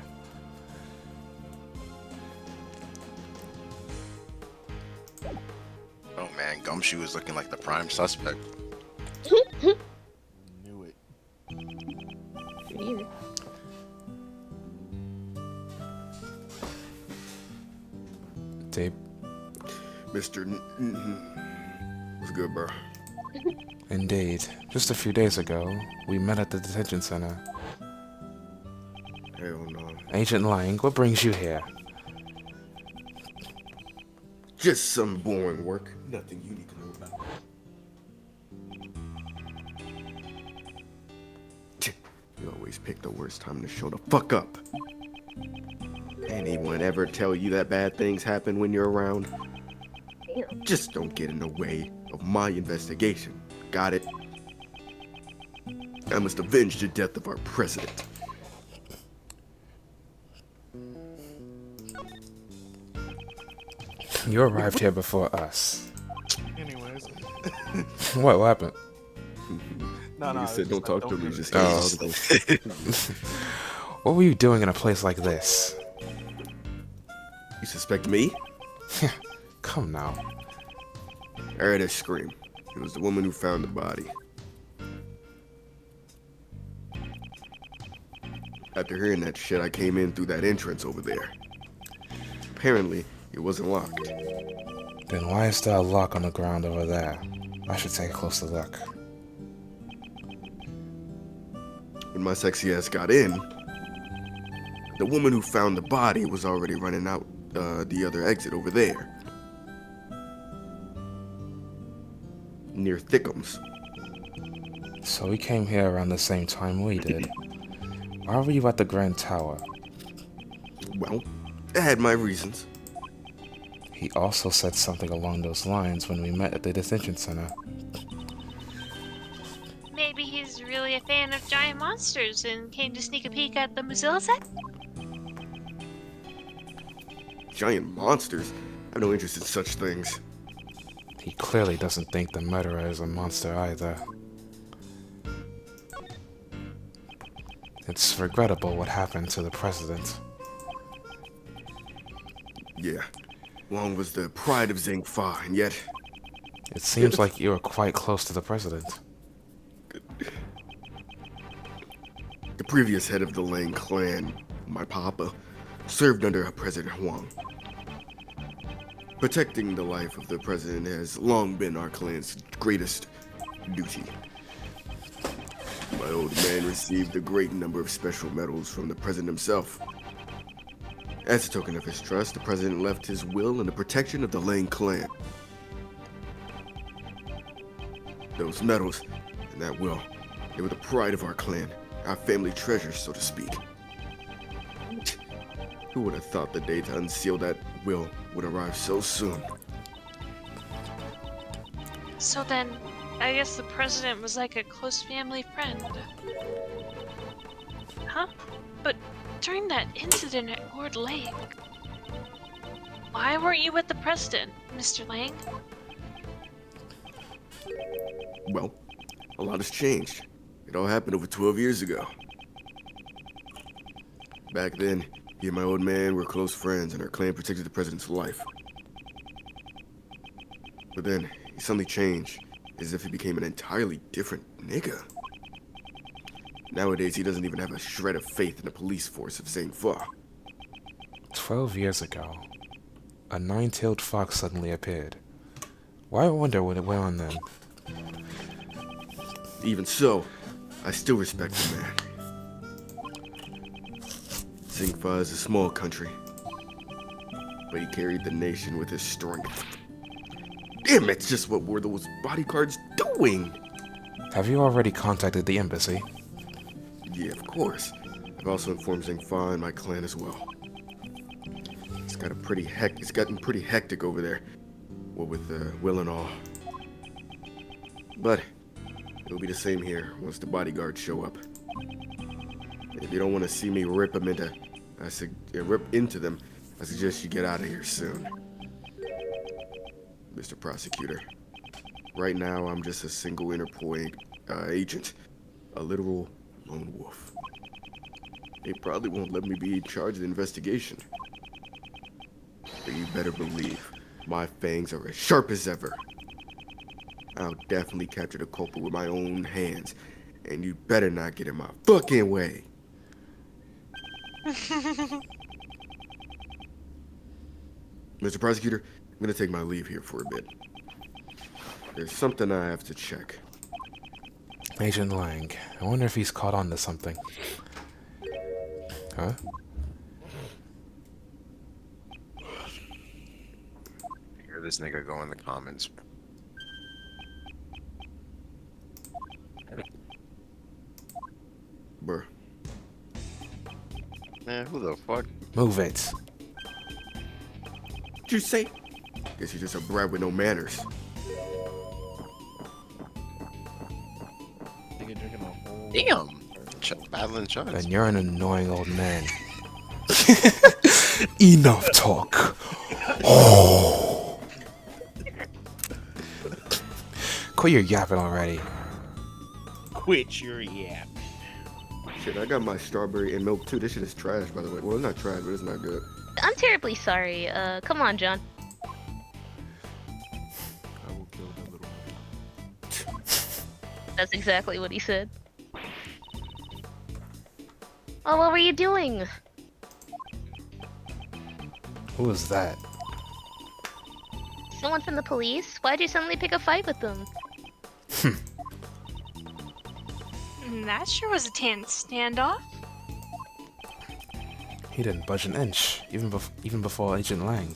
Oh man, Gumshoe is looking like the prime suspect. Knew it. Weird. Tape. Mr. What's good, bro? Indeed. Just a few days ago, we met at the detention center. Hell no. Agent Lang, what brings you here? Just some boring work. Nothing you need to know about. You always pick the worst time to show the fuck up. Anyone ever tell you that bad things happen when you're around? Damn. Just don't get in the way of my investigation. Got it? I must avenge the death of our president. You arrived here before us. Anyways. What happened? No, You said don't talk to me, just Oh. What were you doing in a place like this? You suspect me? Come now. I heard her scream. It was the woman who found the body. After hearing that shit, I came in through that entrance over there. Apparently, it wasn't locked. Then why is there a lock on the ground over there? I should take a closer look. When my sexy ass got in, the woman who found the body was already running out the other exit over there. Near Thickums. So we came here around the same time we did. Why were you at the Grand Tower? Well, I had my reasons. He also said something along those lines when we met at the detention center. Maybe he's really a fan of giant monsters and came to sneak a peek at the Mozilla set? Giant monsters? I have no interest in such things. He clearly doesn't think the murderer is a monster either. It's regrettable what happened to the president. Yeah. Long was the pride of Zangfa, and yet It seems like you were quite close to the president. the previous head of the Lang clan, my papa, served under President Huang. Protecting the life of the president has long been our clan's greatest duty. My old man received a great number of special medals from the president himself. As a token of his trust, the president left his will in the protection of the Lang clan. Those medals and that will They were the pride of our clan, our family treasures, so to speak. Who would have thought the day to unseal that will would arrive so soon? So then, I guess the president was like a close family friend. Huh? But during that incident at Gourd Lake, why weren't you with the president, Mr. Lang? Well, a lot has changed. It all happened over 12 years ago. Back then, he and my old man were close friends, and our clan protected the president's life. But then, he suddenly changed, as if he became an entirely different nigga. Nowadays, he doesn't even have a shred of faith in the police force of St. Phaith. 12 years ago, a nine-tailed fox suddenly appeared. Why, I wonder what it went on then. Even so, I still respect the man. St. Phaith is a small country, but he carried the nation with his strength. Damn, it's just what were those bodyguards doing? Have you already contacted the embassy? Yeah, of course. I've also informed St. Phaith and my clan as well. It's gotten pretty hectic over there. What with Will and all. But it'll be the same here once the bodyguards show up. If you don't want to see me rip into them, I suggest you get out of here soon. Mr. Prosecutor, right now I'm just a single Interpol agent, a literal lone wolf. They probably won't let me be in charge of the investigation. But you better believe my fangs are as sharp as ever. I'll definitely capture the culprit with my own hands, and you better not get in my fucking way. Mr. Prosecutor, I'm gonna take my leave here for a bit. There's something I have to check. Agent Lang. I wonder if he's caught on to something. Huh? Hear this nigga go in the comments. Bruh. Man, who the fuck? Move it. What'd you say? Guess you're just a brat with no manners. Damn. Battling shots. Then you're an annoying old man. Enough talk. Oh. Quit your yapping already. Quit your yap. Shit, I got my strawberry and milk too. This shit is trash, by the way. Well, it's not trash, but it's not good. I'm terribly sorry. Come on, John. I will kill that little. That's exactly what he said. Oh, what were you doing? Who was that? Someone from the police? Why'd you suddenly pick a fight with them? That sure was a tense standoff. He didn't budge an inch, even before Agent Lang.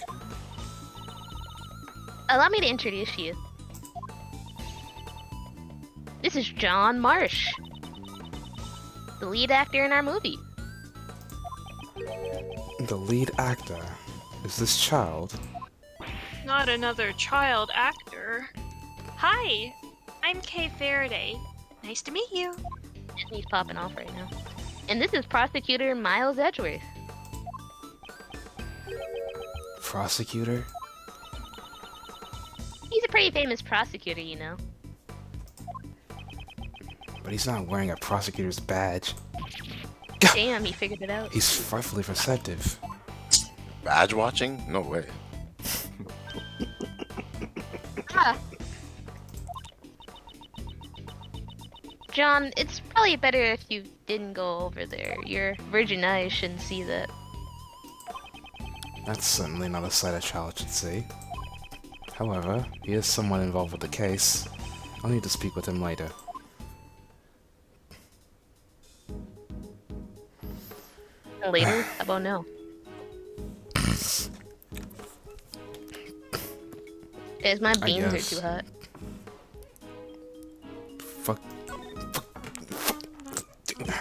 Allow me to introduce you. This is John Marsh, the lead actor in our movie. The lead actor is this child. Not another child actor. Hi, I'm Kay Faraday. Nice to meet you. Disney's popping off right now. And this is Prosecutor Miles Edgeworth. Prosecutor? He's a pretty famous prosecutor, you know. But he's not wearing a prosecutor's badge. Damn, he figured it out. He's frightfully perceptive. Badge watching? No way. Ah. John, it's probably better if you didn't go over there. Your virgin eyes shouldn't see that. That's certainly not a sight a child should see. However, he is somewhat involved with the case. I'll need to speak with him later. Later? How about now? Guys, my beans are too hot.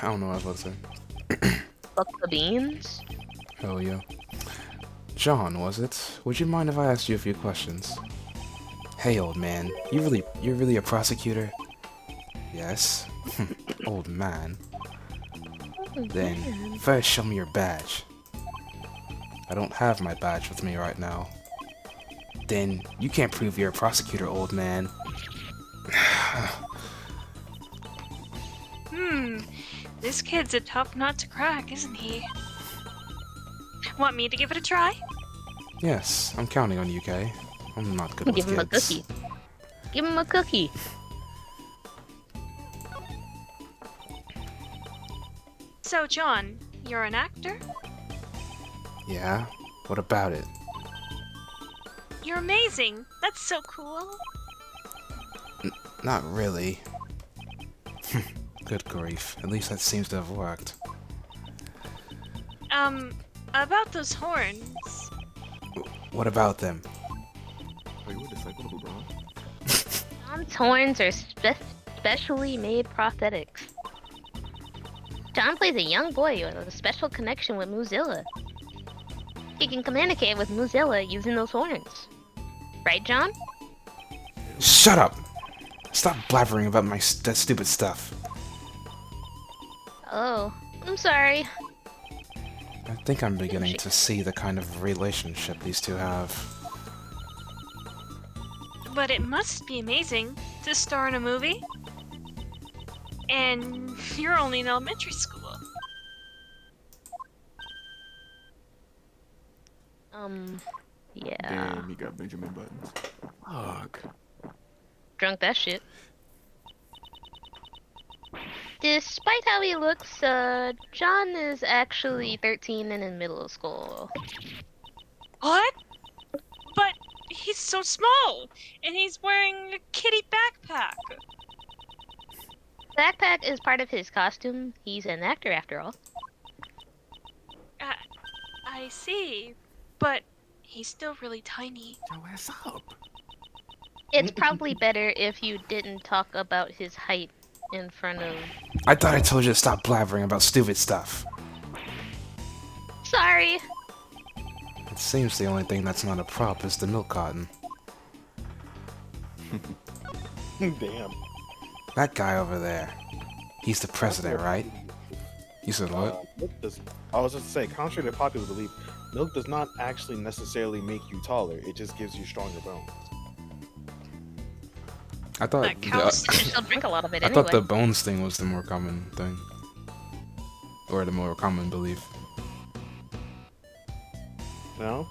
I don't know what I was about to say. Fuck the beans? Hell yeah. John, was it? Would you mind if I asked you a few questions? Hey, old man. You're really a prosecutor? Yes. Old man. Then, first show me your badge. I don't have my badge with me right now. Then, you can't prove you're a prosecutor, old man. This kid's a tough nut to crack, isn't he? Want me to give it a try? Yes, I'm counting on you, Kay. I'm not good with Give him a kids. cookie. Give him a cookie. So, John, you're an actor? Yeah? What about it? You're amazing. That's so cool. Not really. Good grief. At least that seems to have worked. About those horns. What about them? Are you a disciple of LeBron? John's horns are specially made prosthetics. John plays a young boy with a special connection with Mozilla. He can communicate with Mozilla using those horns. Right, John? Shut up! Stop blabbering about that stupid stuff. Oh, I'm sorry. I think I'm beginning to see the kind of relationship these two have. But it must be amazing to star in a movie. And you're only in elementary school. Yeah. Damn, he got Benjamin Buttons. Fuck. Drunk that shit. Despite how he looks, John is actually 13 and in middle school. What? But he's so small, and he's wearing a kitty backpack. Backpack is part of his costume. He's an actor after all. I see, but he's still really tiny. Yo, ass up. It's probably better if you didn't talk about his height in front of... I thought I told you to stop blabbering about stupid stuff. Sorry! It seems the only thing that's not a prop is the milk carton. Damn. That guy over there. He's the president, right? You said what? I was just to say, contrary to popular belief, milk does not actually necessarily make you taller. It just gives you stronger bones. I thought That counts. You should still drink a lot of it I anyway. thought the bones thing was the more common thing. Or the more common belief. No?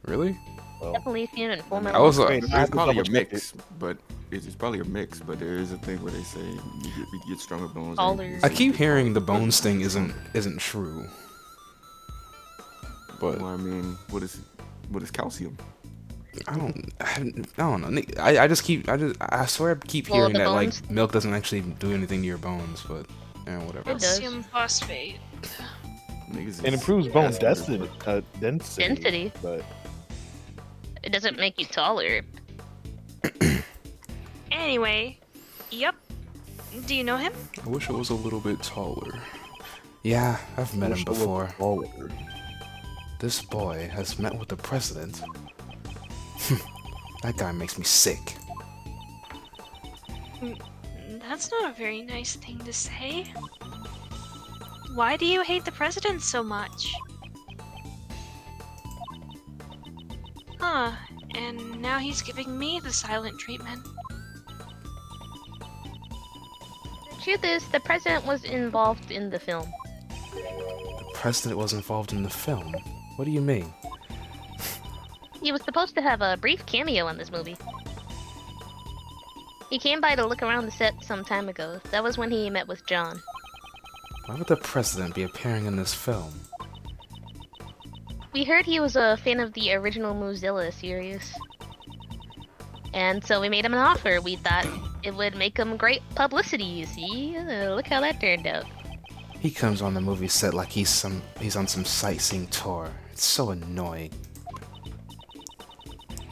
Really? Well, Definitely if you're in full I metal. was Wait, I have It's to probably a double-check mix, but it's probably a mix. But there is a thing where they say you get stronger bones. Taller. I keep hearing the bones thing isn't true. But Well, I mean, what is calcium? I don't know. Nick, I swear I keep Well, hearing the that bones- like milk doesn't actually do anything to your bones, but whatever. It does. Calcium phosphate. Niggas it is improves bone assholes, density. Density. But It doesn't make you taller. Anyway, yep. Do you know him? I wish I was a little bit taller. Yeah, I've met him before. This boy has met with the president. That guy makes me sick. That's not a very nice thing to say. Why do you hate the president so much? Huh, and now he's giving me the silent treatment. The truth is, the president was involved in the film. The president was involved in the film? What do you mean? He was supposed to have a brief cameo in this movie. He came by to look around the set some time ago. That was when he met with John. Why would the president be appearing in this film? We heard he was a fan of the original Mozilla series. And so we made him an offer. We thought it would make him great publicity, you see? Look how that turned out. He comes on the movie set like he's on some sightseeing tour. It's so annoying.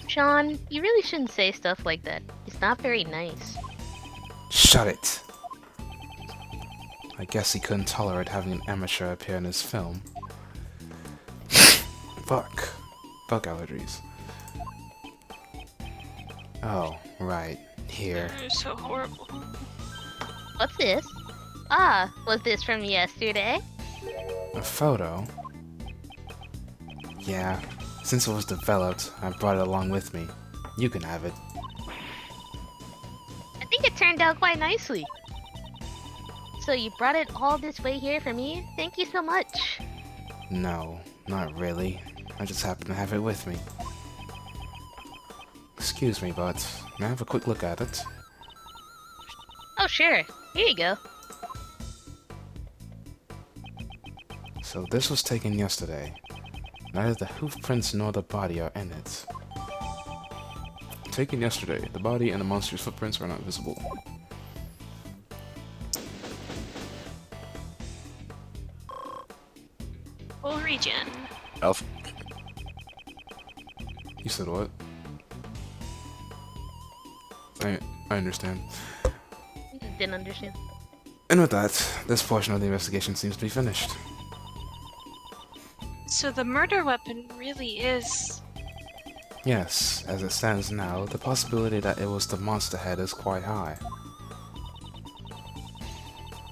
Sean, you really shouldn't say stuff like that. It's not very nice. Shut it. I guess he couldn't tolerate having an amateur appear in his film. Fuck. Bug allergies. Oh, right. Here. They're so horrible. What's this? Ah, was this from yesterday? A photo? Yeah. Since it was developed, I brought it along with me. You can have it. I think it turned out quite nicely. So you brought it all this way here for me? Thank you so much. No, not really. I just happen to have it with me. Excuse me, but may I have a quick look at it? Oh, sure. Here you go. So this was taken yesterday. Neither the hoof prints nor the body are in it. Taken yesterday, the body and the monster's footprints are not visible. Full regen. Elf. You said what? I understand. Didn't understand. And with that, this portion of the investigation seems to be finished. So the murder weapon really is... Yes, as it stands now, the possibility that it was the monster head is quite high.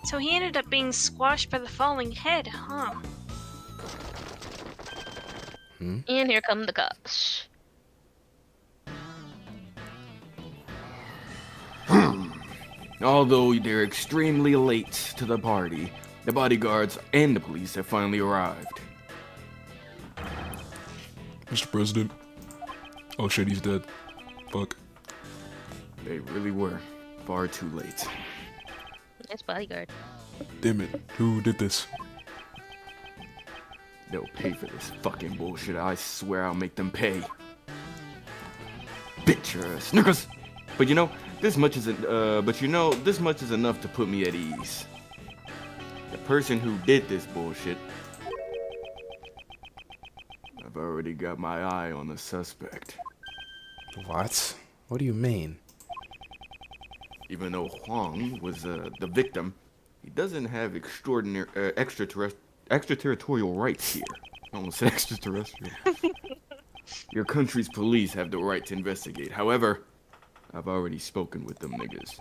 So he ended up being squashed by the falling head, huh? And here come the cops. Although they're extremely late to the party, the bodyguards and the police have finally arrived. Mr. President. Oh shit, he's dead. Fuck. They really were far too late. Nice bodyguard. Damn it. Who did this? They'll pay for this fucking bullshit. I swear I'll make them pay. Bitch snickers. But you know, this much is enough to put me at ease. The person who did this bullshit, I've already got my eye on the suspect. What? What do you mean? Even though Huang was the victim, he doesn't have extraterritorial rights here. I almost said extraterrestrial. Your country's police have the right to investigate. However, I've already spoken with them niggas.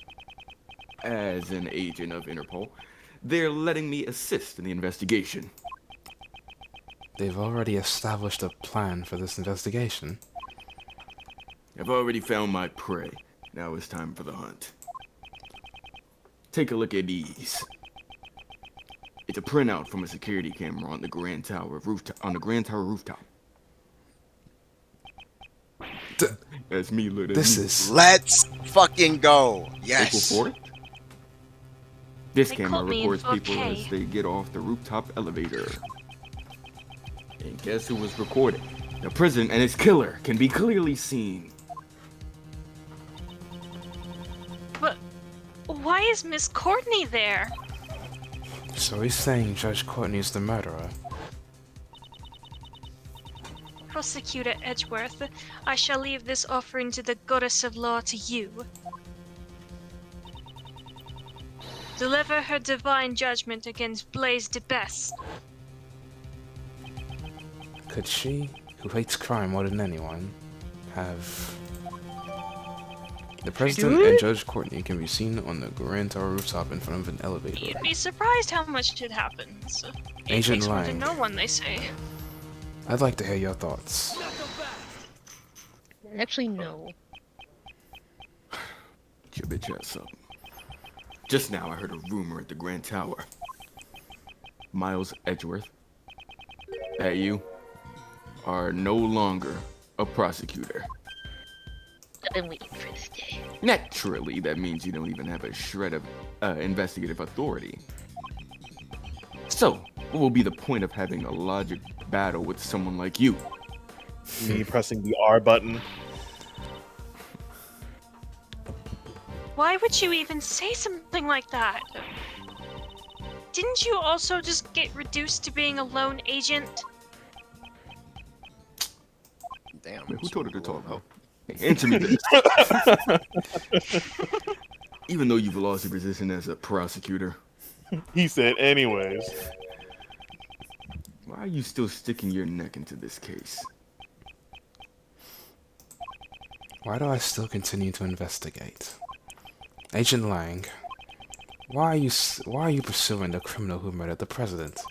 As an agent of Interpol, they're letting me assist in the investigation. They've already established a plan for this investigation. I've already found my prey. Now it's time for the hunt. Take a look at these. It's a printout from a security camera on the Grand Tower rooftop. That's me looking. This is... Let's fucking go. Yes. April 4th? This They camera caught me in records people 4K. as they get off the rooftop elevator. And guess who was recorded? The prison and its killer can be clearly seen. But why is Miss Courtney there? So he's saying Judge Courtney's the murderer. Prosecutor Edgeworth, I shall leave this offering to the goddess of law to you. Deliver her divine judgment against Blaise de Best. Could she, who hates crime more than anyone, have... The President and Judge Courtney can be seen on the Grand Tower rooftop in front of an elevator. You'd be surprised how much shit happens. It Agent takes one to Lang. know one, they say. I'd like to hear your thoughts. Actually, no. Get your bitch ass up. Just now I heard a rumor at the Grand Tower. Miles Edgeworth, that you are no longer a prosecutor. I've been waiting for this day. Naturally, that means you don't even have a shred of investigative authority. So, what will be the point of having a logic battle with someone like you? Me pressing the R button. Why would you even say something like that? Didn't you also just get reduced to being a lone agent? Damn. Wait, who told her to talk about? Hey, answer me this. Even though you've lost your position as a prosecutor, He said, anyways. Why are you still sticking your neck into this case? Why do I still continue to investigate? Agent Lang, why are you pursuing the criminal who murdered the president?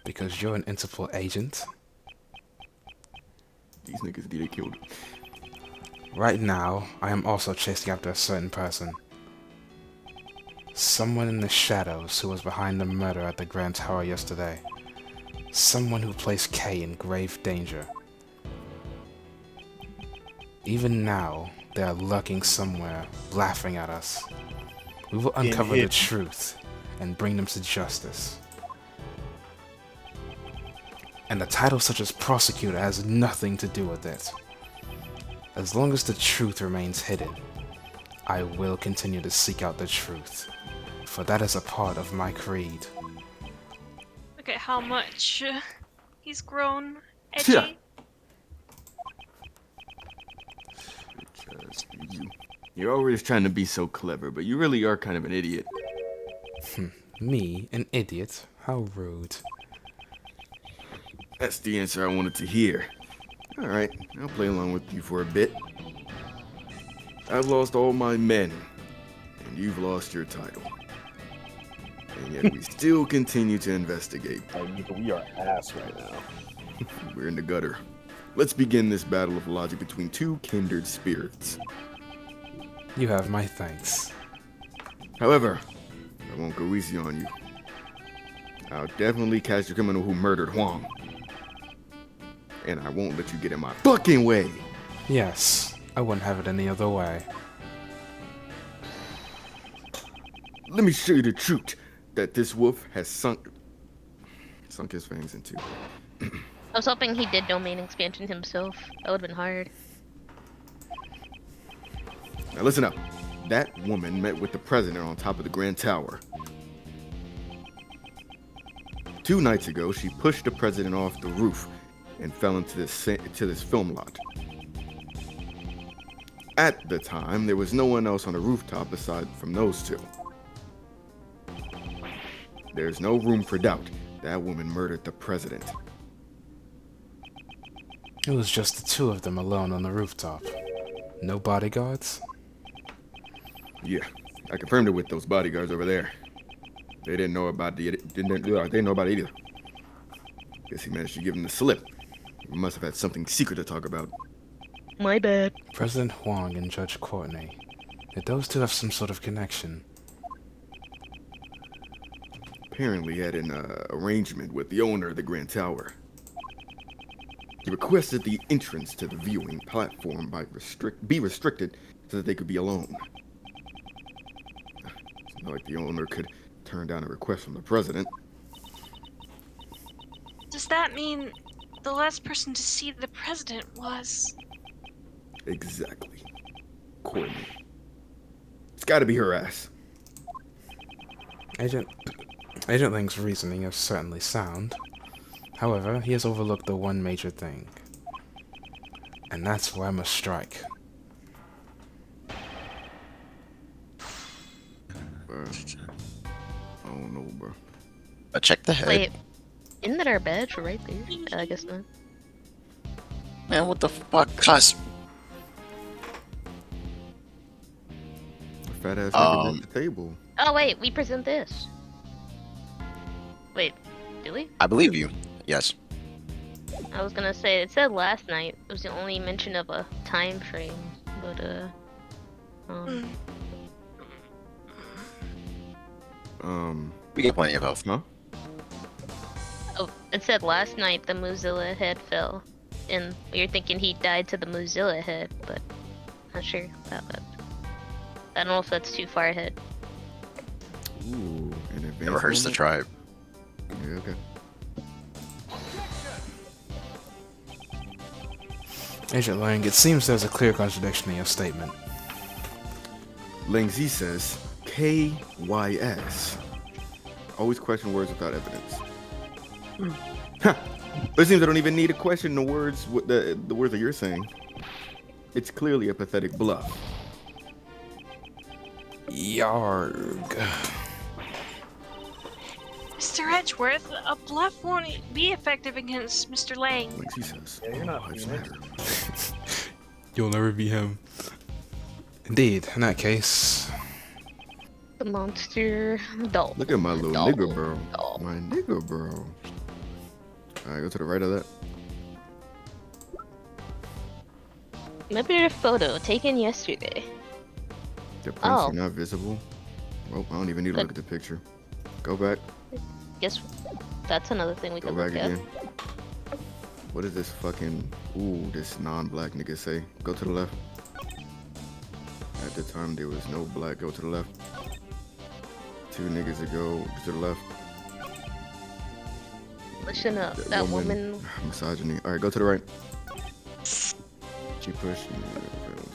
Because you're an Interpol agent? These niggas need to kill him. Right now, I am also chasing after a certain person. Someone in the shadows who was behind the murder at the Grand Tower yesterday. Someone who placed Kay in grave danger. Even now, they are lurking somewhere, laughing at us. We will uncover the truth and bring them to justice. And a title such as prosecutor has nothing to do with it. As long as the truth remains hidden, I will continue to seek out the truth, for that is a part of my creed. Look at how much he's grown. Yeah. Edgy. Just you. You're always trying to be so clever, but you really are kind of an idiot. Me, an idiot? How rude. That's the answer I wanted to hear. Alright, I'll play along with you for a bit. I've lost all my men, and you've lost your title. And yet we still continue to investigate. We are ass right now. We're in the gutter. Let's begin this battle of logic between two kindred spirits. You have my thanks. However, I won't go easy on you. I'll definitely catch the criminal who murdered Huang. And I won't let you get in my fucking way. Yes, I wouldn't have it any other way. Let me show you the truth that this wolf has sunk his fangs into. I was hoping he did domain expansion himself. That would have been hard. Now listen up. That woman met with the president on top of the Grand Tower. 2 nights ago, she pushed the president off the roof and fell into this film lot. At the time, there was no one else on the rooftop aside from those two. There's no room for doubt. That woman murdered the president. It was just the two of them alone on the rooftop. No bodyguards? Yeah, I confirmed it with those bodyguards over there. They didn't know about they didn't know about it either. Guess he managed to give them the slip. He must have had something secret to talk about. My bad. President Huang and Judge Courtney. Did those two have some sort of connection? Apparently he had an arrangement with the owner of the Grand Tower. He requested the entrance to the viewing platform be restricted so that they could be alone. It's not like the owner could turn down a request from the president. Does that mean the last person to see the president was... Exactly. Courtney. It's gotta be her ass. Agent Lang's reasoning is certainly sound. However, he has overlooked the one major thing. And that's where I must strike. I don't know, bro. Check the head. Wait, isn't that our badge right there? I guess not. Man, what the fuck? Cuss. Fat ass nigga at the table. Oh wait, we present this. Wait, do we? I believe you. Yes. I was gonna say, it said last night. It was the only mention of a time frame, but We get plenty of health. Huh? oh, it said last night the Mozilla head fell, and you're thinking he died to the Mozilla head, but not sure about that. I don't know if that's too far ahead. Ooh, an advanced Never hurts the moment? tribe. Yeah, okay. Agent Lang, it seems there's a clear contradiction in your statement. Lang Z says KYS. Always question words without evidence. Huh. But it seems I don't even need to question the words the words that you're saying. It's clearly a pathetic bluff. Yarg. Mr. Edgeworth, a bluff won't be effective against Mr. Lang. Like he says. Yeah, you're not Lives Phoenix. matter. You'll never be him. Indeed, in that case. The monster doll. Look at my little Doll. nigga, bro. Doll. My nigga, bro. Alright, go to the right of that. Remember a photo taken yesterday. The prints Oh. are not visible. Well, I don't even need to But- look at the picture. Go back. Guess that's another thing we Go could back look at. again. What does this fucking this non-black nigga say? Go to the left. At the time there was no black. Go to the left. 2 niggas ago to the left. Listen up, that woman. Misogyny. All right, go to the right. She pushed me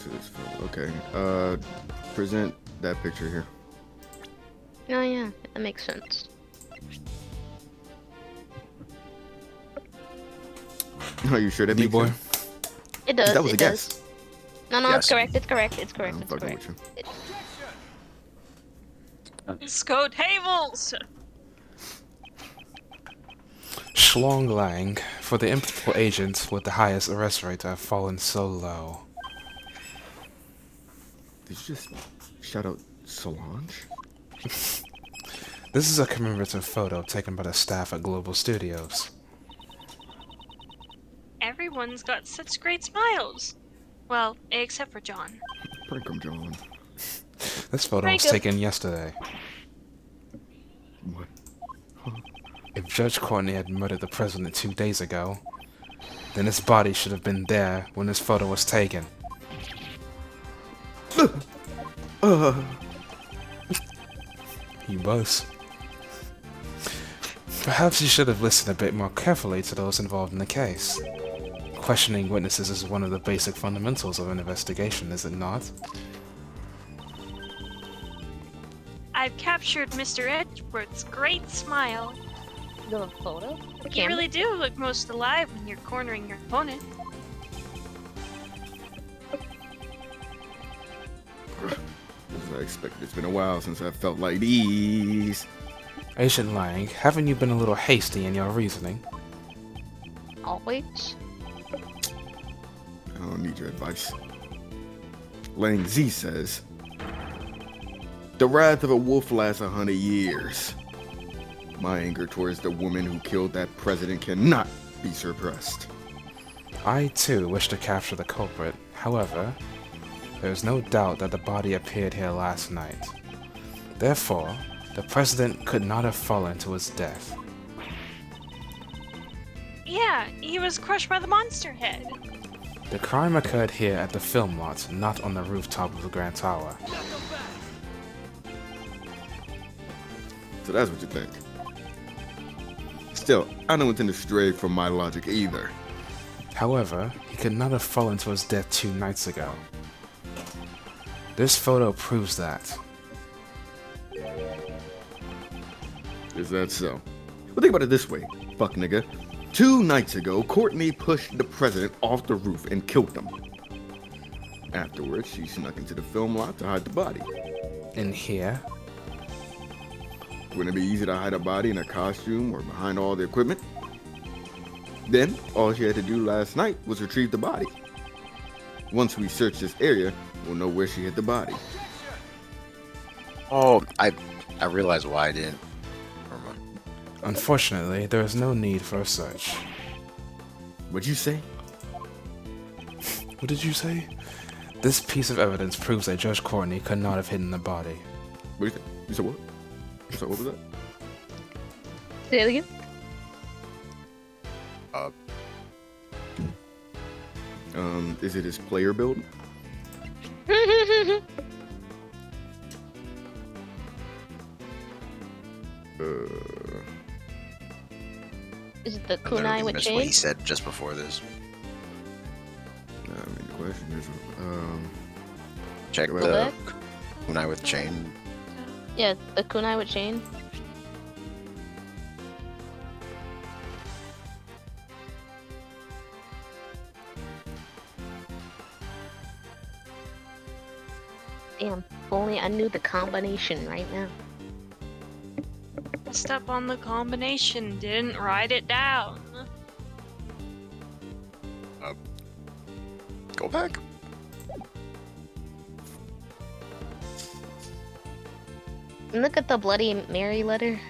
to this film. Okay. Present that picture here. Oh yeah, that makes sense. Are you sure that makes D-boy. sense? It does. That was it a guess. does. No, Yes. it's correct. It's correct. It's correct. I'm It's fucking correct. with you. Let's go tables! Schlong Lang, for the imputable agent with the highest arrest rate to have fallen so low. Did you just shout out Solange? This is a commemorative photo taken by the staff at Global Studios. Everyone's got such great smiles. Well, except for John. Prank 'em, John. This photo Very was good. taken yesterday. What? If Judge Courtney had murdered the president 2 days ago, then his body should have been there when this photo was taken. He was. Perhaps you should have listened a bit more carefully to those involved in the case. Questioning witnesses is one of the basic fundamentals of an investigation, is it not? I've captured Mr. Edgeworth's great smile. The photo? The You camera? really do look most alive when you're cornering your opponent. As I expected, it's been a while since I felt like these. Agent Lang, haven't you been a little hasty in your reasoning? Always. I don't need your advice. Lang Z says, the wrath of a wolf lasts 100 years. My anger towards the woman who killed that president cannot be suppressed. I too wish to capture the culprit. However, there is no doubt that the body appeared here last night. Therefore, the president could not have fallen to his death. Yeah, he was crushed by the monster head. The crime occurred here at the film lot, not on the rooftop of the Grand Tower. So that's what you think. Still, I don't intend to stray from my logic either. However, he could not have fallen to his death 2 nights ago. This photo proves that. Is that so? Well, think about it this way, fuck nigga. 2 nights ago, Courtney pushed the president off the roof and killed him. Afterwards, she snuck into the film lot to hide the body. In here, Wouldn't it be easy to hide a body in a costume or behind all the equipment? Then, all she had to do last night was retrieve the body. Once we search this area, we'll know where she hid the body. Oh, I realized why I didn't. Never mind. unfortunately, there is no need for a search. What'd you say? What did you say? This piece of evidence proves that Judge Courtney could not have hidden the body. What do you think? You said what? So what was that? Say it again. Is it his player build? Is it the I literally kunai with missed what he chains? said just before this. I mean, the question is, Check Go the back. kunai with chain. Yeah, the kunai with chain. Damn, if only I knew the combination right now. Messed up on the combination, didn't write it down. Go back. Look at the Bloody Mary letter.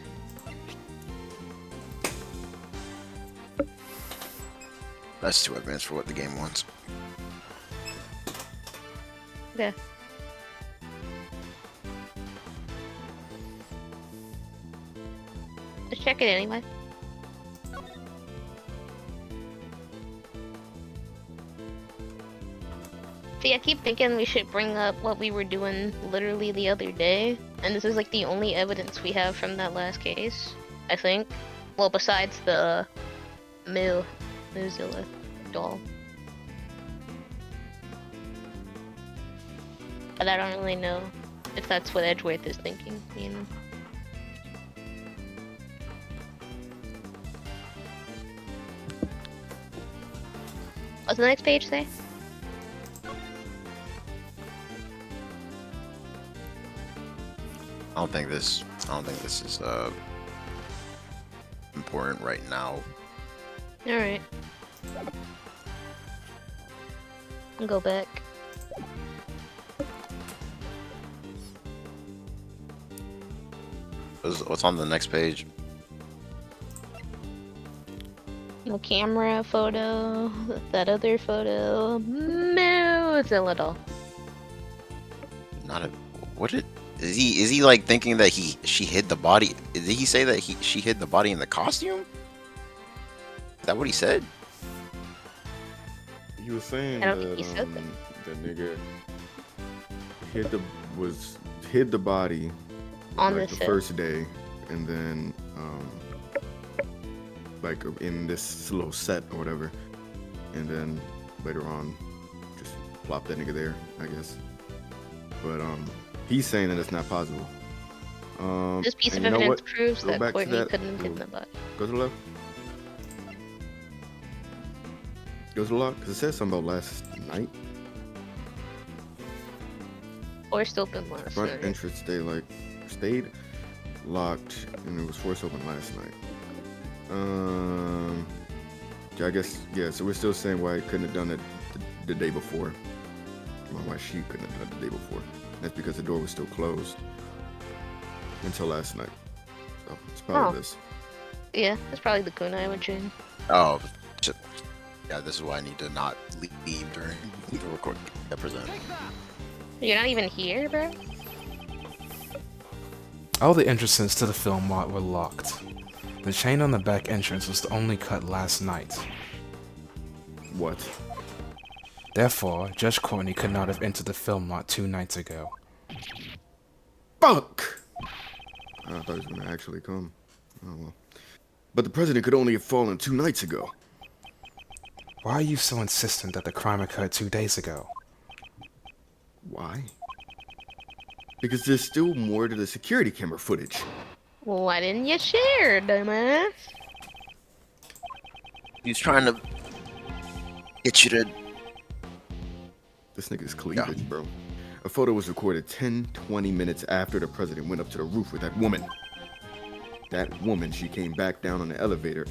That's too advanced for what the game wants. Yeah. Let's check it anyway. See, I keep thinking we should bring up what we were doing literally the other day, and this is like the only evidence we have from that last case, I think. Well, besides the Mozilla doll. But I don't really know if that's what Edgeworth is thinking, you know. What's the next page say? I don't think this is important right now. Alright. Go back. What's on the next page? No camera photo, that other photo, Mozilla doll. Not a. What did? Is he like thinking that she hid the body? Did he say that she hid the body in the costume? Is that what he said? He was saying I that don't think he said that. the nigga hid the body On like the the first day, and then like in this little set or whatever, and then later on just plop that nigga there, I guess. But he's saying that it's not possible. This piece of and you know evidence what? proves Go that back to Courtney that. couldn't have hidden the body. Go to the left. Go to the left, because it says something about last night. Forced open last Front night. entrance stayed locked, and it was forced open last night. Yeah, I guess, yeah, so we're still saying why he couldn't have done it the day before. Well, why she couldn't have done it the day before. That's because the door was still closed until last night. So it's probably this. Yeah, that's probably the kunai with June. Oh, yeah. This is why I need to not leave during the recording. I present. You're not even here, bro? All the entrances to the film lot were locked. The chain on the back entrance was only cut last night. What? Therefore, Judge Courtney could not have entered the film lot 2 nights ago. Fuck! I thought he was gonna actually come. Oh well. But the president could only have fallen 2 nights ago. Why are you so insistent that the crime occurred 2 days ago? Why? Because there's still more to the security camera footage. Well, why didn't you share, dumbass? He's trying to get you to. This nigga's cleavage, bro. A photo was recorded 20 minutes after the president went up to the roof with that woman. That woman, she came back down on the elevator.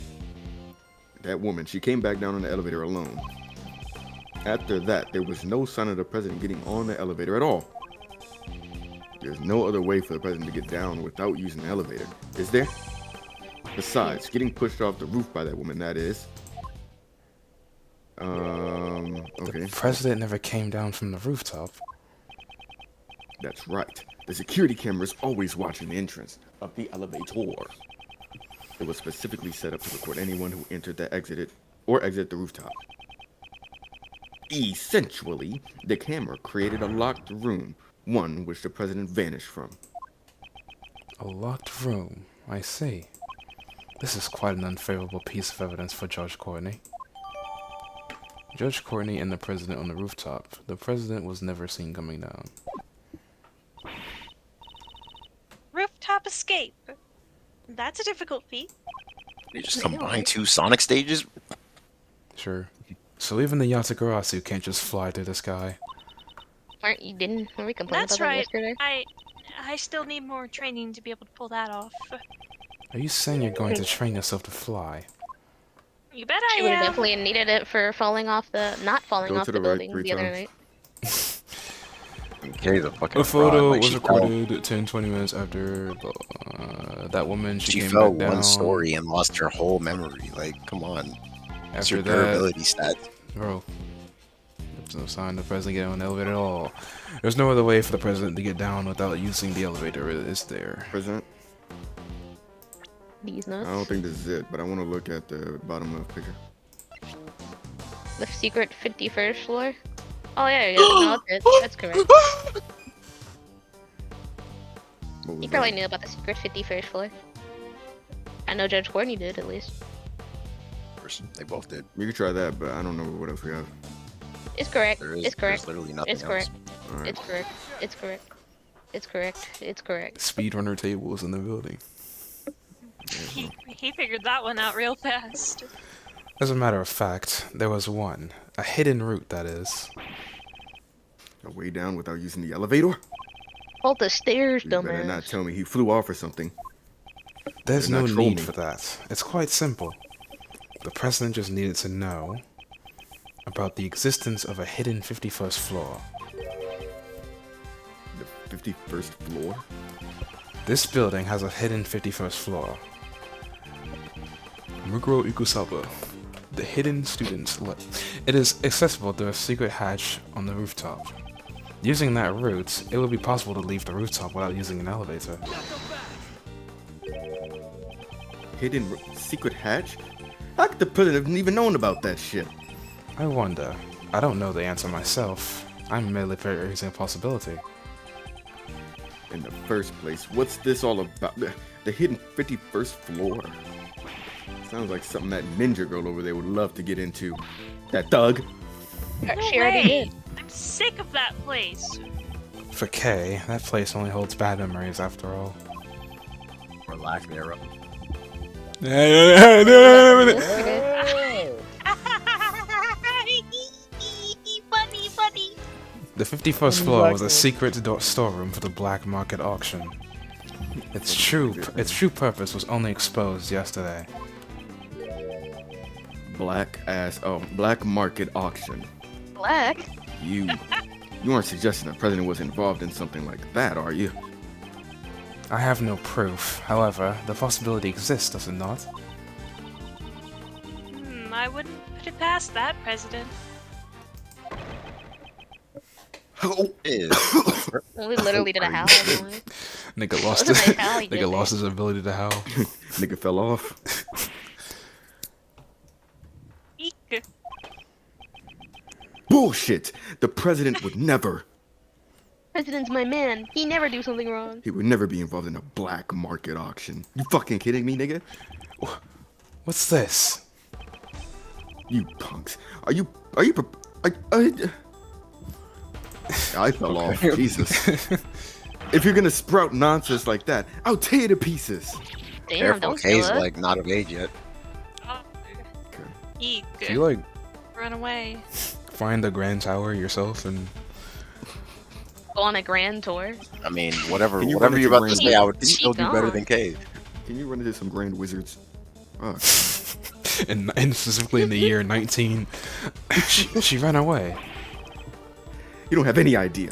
She came back down on the elevator alone. After that, there was no sign of the president getting on the elevator at all. There's no other way for the president to get down without using the elevator, is there? Besides, getting pushed off the roof by that woman, that is. Okay. The president never came down from the rooftop. That's right. The security camera is always watching the entrance of the elevator. It was specifically set up to record anyone who entered the exited the rooftop. Essentially, the camera created a locked room, one which the president vanished from. A locked room, I see. This is quite an unfavorable piece of evidence for Judge Courtney. Judge Courtney and the president on the rooftop. The president was never seen coming down. Rooftop escape. That's a difficult feat. They just combine 2 Sonic stages. Sure. So even the Yatagarasu can't just fly through the sky. Were we complaining That's about that right. yesterday? I still need more training to be able to pull that off. Are you saying you're going to train yourself to fly? You bet She I would have am. definitely needed it for not falling Go off to the the right building 3 the other times. night. Kay's a fucking A fraud. photo Like, was she fell, recorded 10-20 minutes after that woman. She she came fell back down. one story and lost her whole memory. Like, come on. It's After your that, durability stats. bro, there's no sign the president getting on the elevator at all. There's no other way for the president to get down without using the elevator, is there? President, These I don't nuts. think this is it, but I want to look at the bottom left picture. The secret 51st floor. Oh yeah, no, that's it. That's correct. What was You probably that? knew about the secret 51st floor. I know Judge Courtney did, at least. They both did. You can try that, but I don't know what else we have. It's correct. There is, It's correct. There's literally nothing It's else. correct. All right. It's correct. It's correct. It's correct. It's correct. Speedrunner tables in the building. He figured that one out real fast. As a matter of fact, there was one. A hidden route, that is. A way down without using the elevator? Hold the stairs, You better not dumbass. tell me he flew off or something. There's Better no not troll need me. for that. It's quite simple. The president just needed to know about the existence of a hidden 51st floor. The 51st floor? This building has a hidden 51st floor. Mugro Ikusaba. The hidden students. It is accessible through a secret hatch on the rooftop. Using that route, it would be possible to leave the rooftop without using an elevator. Hidden secret hatch? How could the president have even known about that shit? I wonder. I don't know the answer myself. I'm merely raising a possibility. In the first place, what's this all about? The hidden 51st floor? Sounds like something that ninja girl over there would love to get into. That thug. No She already way. did. I'm sick of that place. For Kay, that place only holds bad memories after all. Or lack thereof. Funny, funny. The 51st floor was a secret storeroom for the black market auction. Its true purpose was only exposed yesterday. Black market auction. Black? You aren't suggesting the president was involved in something like that, are you? I have no proof. However, the possibility exists, does it not? I wouldn't put it past that, President. Is We literally did a howl. didn't we? Nigga lost Wasn't his that how he did nigga lost it? his ability to howl. Nigga fell off. Eek. Bullshit! The president would never. President's my man. He never do something wrong. He would never be involved in a black market auction. You fucking kidding me, nigga? What's this? You punks. I fell off. Jesus. If you're gonna sprout nonsense like that, I'll tear you to pieces. Damn, careful, don't kill Kay's us. like not of age yet. Oh. Eek. Do you like Run away. find the Grand Tower yourself and Go on a grand tour. I mean, whatever Can you whatever run you're into about to Grand- say, I would She still do better gone. than Kay. Can you run into some grand wizards? Fuck. and specifically in the year 19, she ran away. You don't have any idea.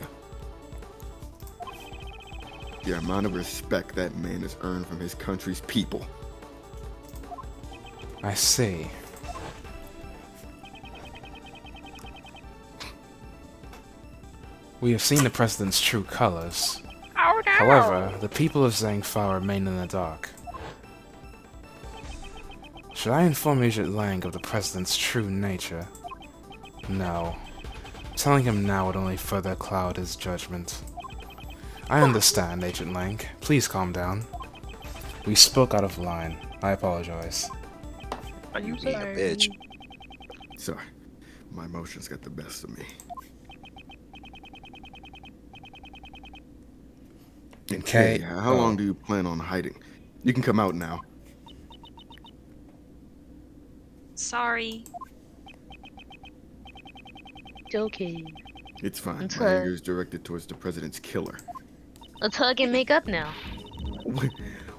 The amount of respect that man has earned from his country's people. I see. We have seen the president's true colors. Oh no! However, the people of Zhangfao remain in the dark. Should I inform Agent Lang of the president's true nature? No. Telling him now would only further cloud his judgment. I understand, Agent Lang. Please calm down. We spoke out of line. I apologize. Are you being a bitch? Sorry, my emotions got the best of me. Okay. How long do you plan on hiding? You can come out now. Sorry. It's okay. It's fine. It's My a- anger is directed towards the president's killer. Let's hug and make up now.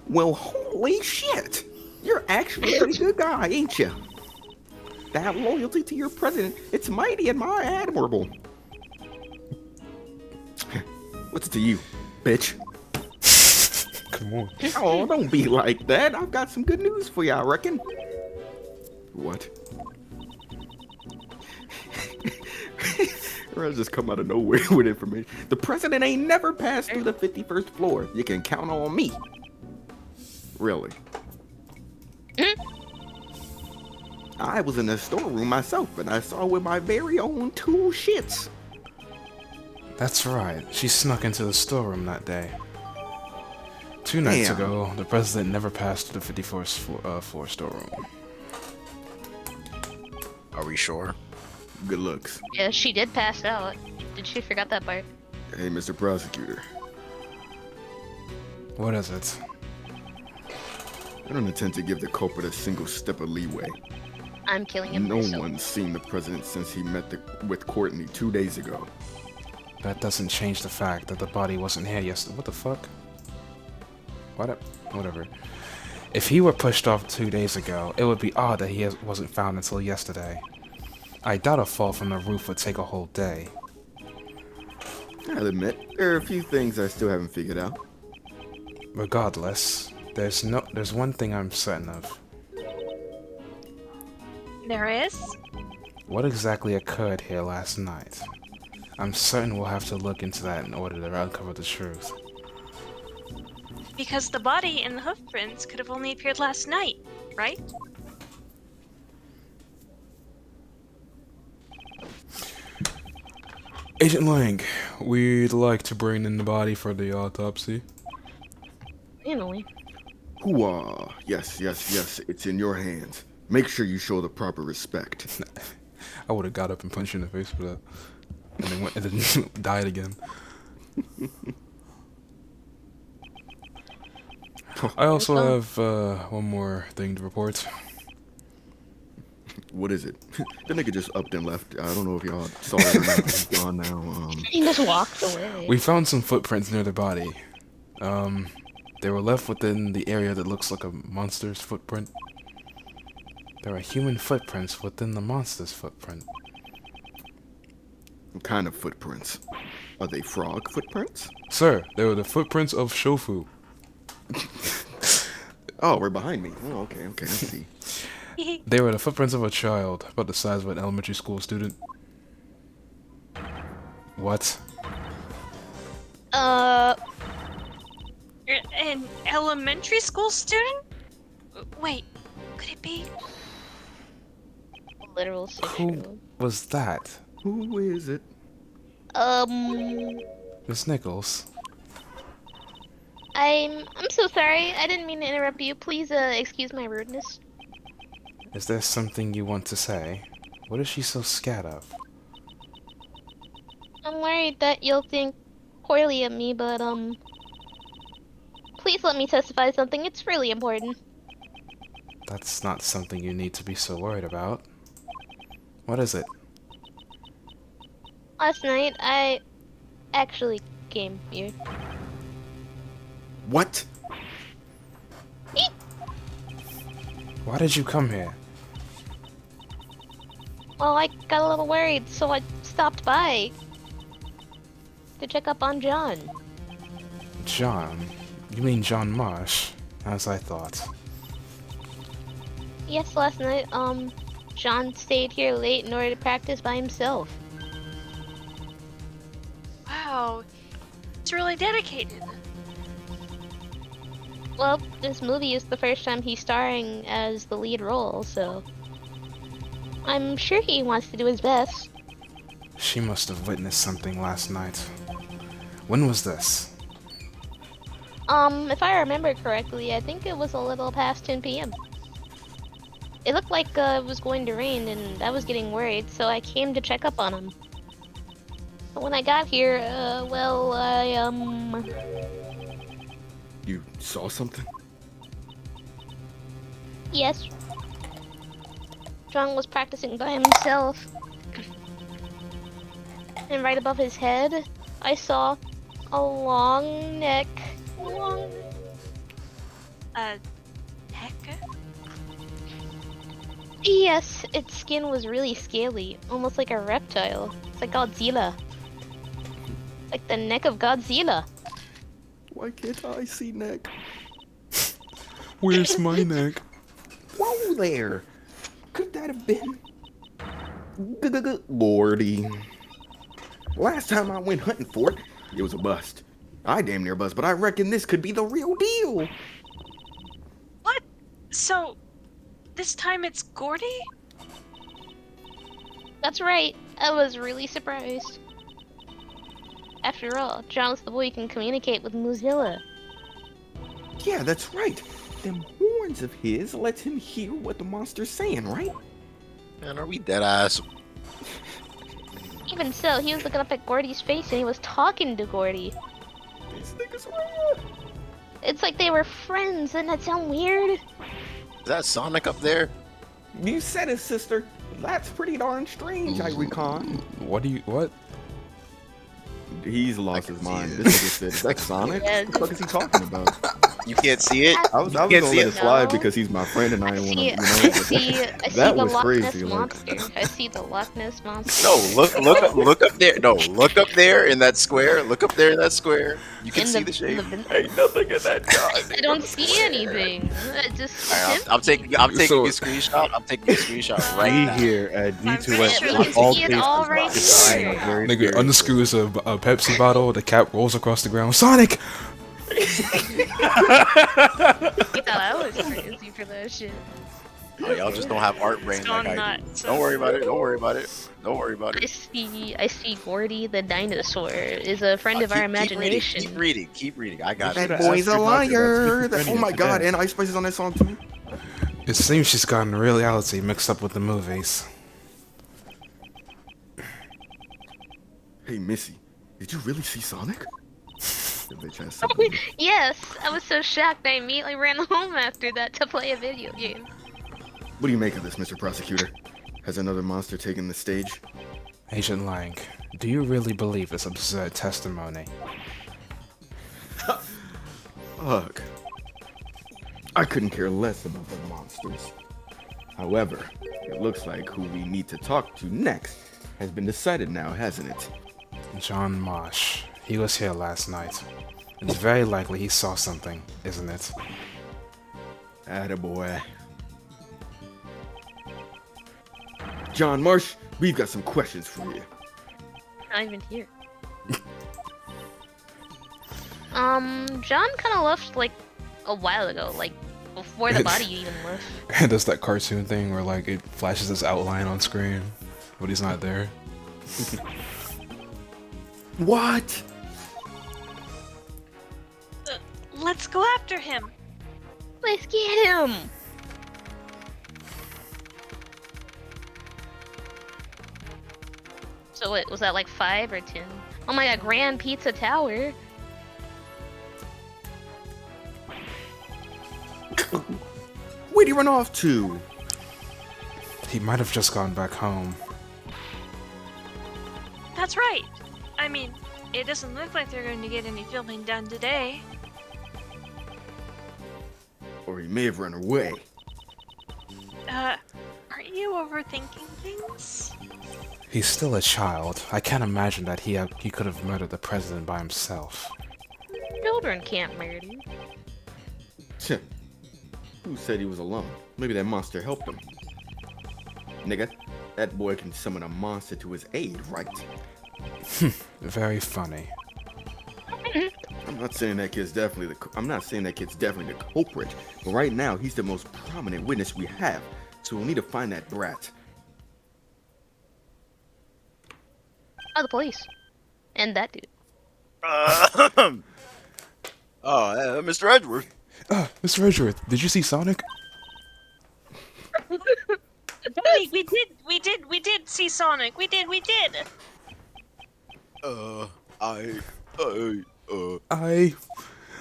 Well, hold Holy shit! You're actually a pretty good guy, ain't you? That loyalty to your president, it's mighty and my admirable. What's it to you, bitch? Come on. Oh, don't be like that. I've got some good news for you, I reckon. What? Or I just come out of nowhere with information. The president ain't never passed through the 51st floor. You can count on me. Really? I was in the storeroom myself, and I saw with my very own two shits. That's right. She snuck into the storeroom that day. 2 nights Damn. ago, the president never passed the 51st floor storeroom. Are we sure? Good looks. Yeah, she did pass out. Did she forgot that part? Hey, Mr. Prosecutor. What is it? I don't intend to give the culprit a single step of leeway. I'm killing him No myself. one's seen the president since he met with Courtney 2 days ago. That doesn't change the fact that the body wasn't here yesterday. What the fuck? Whatever. If he were pushed off 2 days ago, it would be odd that he wasn't found until yesterday. I doubt a fall from the roof would take a whole day. I'll admit, there are a few things I still haven't figured out. Regardless, there's one thing I'm certain of. There is? What exactly occurred here last night? I'm certain we'll have to look into that in order to uncover the truth. Because the body and the hoof prints could have only appeared last night, right? Agent Lang, we'd like to bring in the body for the autopsy. Finally. Hooah! Yes, it's in your hands. Make sure you show the proper respect. I would have got up and punched you in the face for that. And then died again. I also have one more thing to report. What is it? The nigga just upped and left. I don't know if y'all saw it or not. He's gone now. He just walked away. We found some footprints near the body. They were left within the area that looks like a monster's footprint. There are human footprints within the monster's footprint. What kind of footprints? Are they frog footprints? Sir, they were the footprints of Shofu. Oh, we're behind me. Oh, okay, I see. They were the footprints of a child, about the size of an elementary school student. What? You're an elementary school student? Wait, could it be? Literal Who 6-year-old. was that? Who is it? Miss Nichols. I'm so sorry. I didn't mean to interrupt you. Please, excuse my rudeness. Is there something you want to say? What is she so scared of? I'm worried that you'll think poorly of me, but, please let me testify something. It's really important. That's not something you need to be so worried about. What is it? Last night, I actually came here. What? Eek! Why did you come here? Well, I got a little worried, so I stopped by to check up on John. John? You mean John Marsh? As I thought. Yes, last night, John stayed here late in order to practice by himself. Wow, it's really dedicated. Well, this movie is the first time he's starring as the lead role, so I'm sure he wants to do his best. She must have witnessed something last night. When was this? If I remember correctly, I think it was a little past 10 p.m. It looked like it was going to rain, and I was getting worried, so I came to check up on him. But when I got here, well, You saw something? yes. John was practicing by himself. And right above his head, I saw a long neck. heck? Yes, its skin was really scaly, almost like a reptile. It's like Godzilla. Like the neck of Godzilla. Why can't I see neck? Where's my neck? Whoa there! Could that have been? Lordy. Last time I went hunting for it, It was a bust. I damn near bust, but I reckon this could be the real deal. What? So, this time it's Gordy? That's right. I was really surprised. After all, John's the boy who can communicate with Mozilla. Yeah, that's right. Them horns of his lets him hear what the monster's saying, right? Man, are we dead ass? Even so, he was looking up at Gordy's face and he was talking to Gordy. These niggas are... It's like they were friends. Doesn't that sound weird? Is that Sonic up there? You said it, sister. That's pretty darn strange, I recon. What? He's lost can his see mind. it. This nigga said, is that Sonic? Yeah, What the fuck is he talking about? You can't see it? I was You gonna can't let see it it? slide No. because he's my friend and I didn't want to, I see That the was Loch Ness crazy, like- monster. I see the Loch Ness monster. No, look up there. No, look up there in that square. Look up there in that square. You can In see the shape. Ain't nothing in that jar. I don't see anything. I just Alright, I'm taking a screenshot. I'm taking a screenshot right We now. here at I'm pretty D2S sure are you all see it cases all right defined here. very Nigga seriously. unscrews a Pepsi bottle, the cap rolls across the ground. Sonic! You thought I was crazy for that shit. Oh, y'all just don't have art brain It's like gone I do. nuts. Don't worry about it. Don't worry about it. Don't worry about I it. see Gordy the dinosaur is a friend of our imagination. Keep reading. Keep reading. I got you. That boy's a liar. Oh my god, and Ice Spice is on that song too? It seems she's gotten reality mixed up with the movies. Hey, Missy, did you really see Sonic? That bitch has something. Yes, I was so shocked I immediately ran home after that to play a video game. What do you make of this, Mr. Prosecutor? Has another monster taken the stage? Agent Lang, do you really believe this absurd testimony? Ugh. I couldn't care less about the monsters. However, it looks like who we need to talk to next has been decided now, hasn't it? John Marsh. He was here last night. It's very likely he saw something, isn't it? Attaboy. John Marsh, we've got some questions for you. Not even here. John kind of left like a while ago, like before the body even left. And does that cartoon thing where like it flashes his outline on screen, but he's not there. What? Let's go after him. Let's get him. So what, was that like 5 or 10? Oh my god, Grand Pizza Tower. Where'd he run off to? He might have just gone back home. That's right. I mean, it doesn't look like they're going to get any filming done today. Or he may have run away. Aren't you overthinking things? He's still a child. I can't imagine that he could have murdered the president by himself. Children can't murder. Tch. Who said he was alone? Maybe that monster helped him. Nigga, that boy can summon a monster to his aid, right? Very funny. I'm not saying that kid's definitely the culprit, but right now he's the most prominent witness we have, so we'll need to find that brat. Oh, the police. And that dude. Mr. Edgeworth. Mr. Edgeworth, did you see Sonic? We did see Sonic. We did.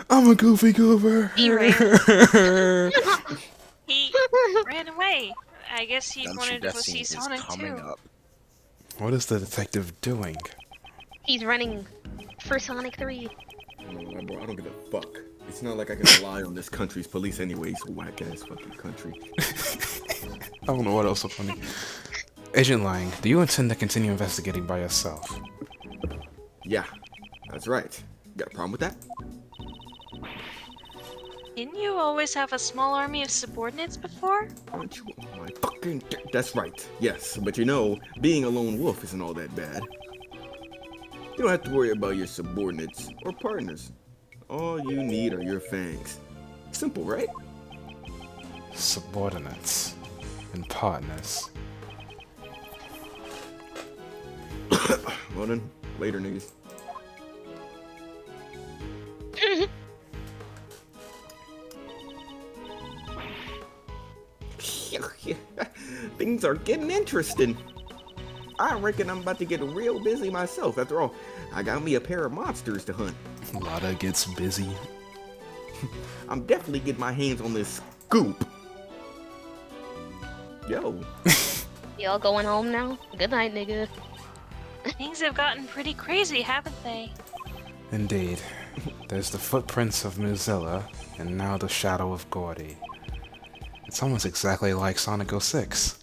I'm a goofy goober. He ran. He ran away. I guess he Gunship wanted to death go see scene is Sonic coming too. up. What is the detective doing? He's running for Sonic 3. Bro, I don't give a fuck. Is It's not like I can rely on this country's police anyway, so whack-ass fucking country. I don't know what else so funny. Agent Lang, do you intend to continue investigating by yourself? Yeah, that's right. Got a problem with that? Didn't you always have a small army of subordinates before? Aren't you on my fucking... That's right, yes. But you know, being a lone wolf isn't all that bad. You don't have to worry about your subordinates or partners. All you need are your fangs. Simple, right? Subordinates and partners. Well then, later, niggas. Things are getting interesting. I reckon I'm about to get real busy myself. After all, I got me a pair of monsters to hunt. Lotta gets busy. I'm definitely getting my hands on this scoop. Yo. Y'all going home now? Good night, nigga. Things have gotten pretty crazy, haven't they? Indeed. There's the footprints of Mozilla, and now the shadow of Gordy. It's almost exactly like Sonic 06.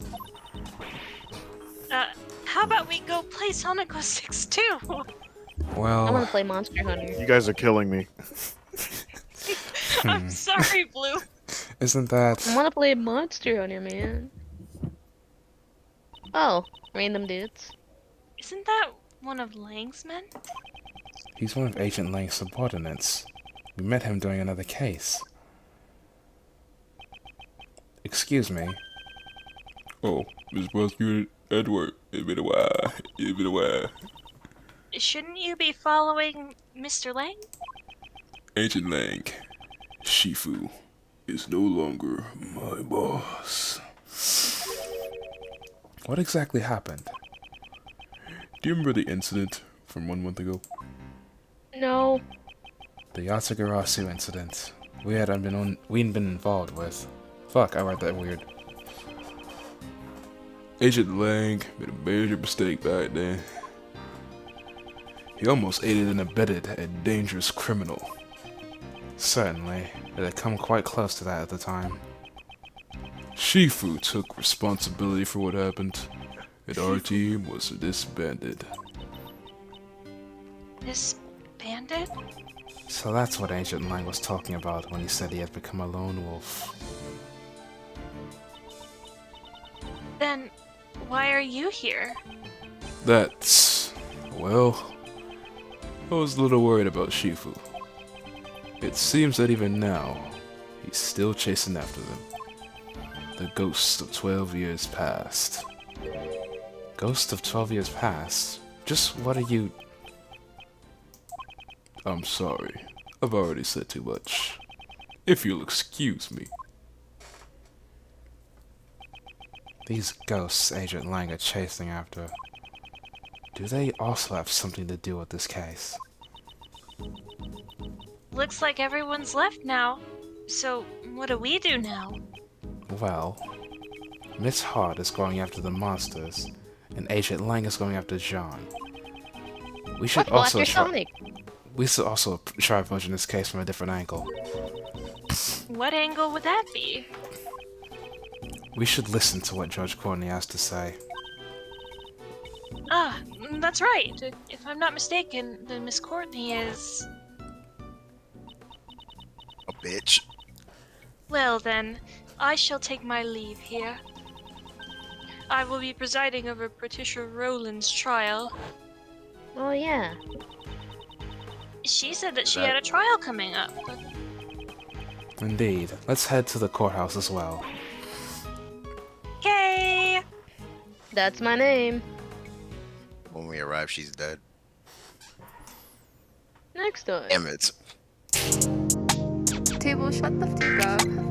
How about we go play Sonic 06 too? I Well, wanna play Monster Hunter. You guys are killing me. I'm sorry, Blue. isn't that... I wanna play Monster Hunter, man. Oh, random dudes. Isn't that one of Lang's men? He's one of Agent Lang's subordinates. We met him during another case. Excuse me. Oh, Miss Prosecutor Edgeworth. It's been a while. It's been a while. Shouldn't you be following Mr. Lang? Agent Lang, Shifu is no longer my boss. What exactly happened? Do you remember the incident from 1 month ago? No. The Yatagarasu incident. We hadn't been involved with. Fuck, I read that weird. Agent Lang made a major mistake back then. He almost aided and abetted a dangerous criminal. Certainly, it had come quite close to that at the time. Shifu took responsibility for what happened, and our team was disbanded. Disbanded? So that's what Agent Lang was talking about when he said he had become a lone wolf. Then, why are you here? That's... well... I was a little worried about Shifu. It seems that even now, he's still chasing after them. The ghosts of 12 years past. Ghost of 12 years past? Just what are you... I'm sorry. I've already said too much. If you'll excuse me. These ghosts Agent Lang are chasing after, do they also have something to do with this case? Looks like everyone's left now. So, what do we do now? Well, Miss Hart is going after the monsters, and Agent Lang is going after Jean. We should What? also After try. Sonic? We should also try approaching this case from a different angle. What angle would that be? We should listen to what Judge Courtney has to say. Ah, that's right. If I'm not mistaken, then Miss Courtney is... A bitch. Well then, I shall take my leave here. I will be presiding over Patricia Rowland's trial. Oh yeah. She said that she had a trial coming up. Indeed. Let's head to the courthouse as well. Okay. That's my name. When we arrive, she's dead. Next time. Damn it. Table, shut the fuck up.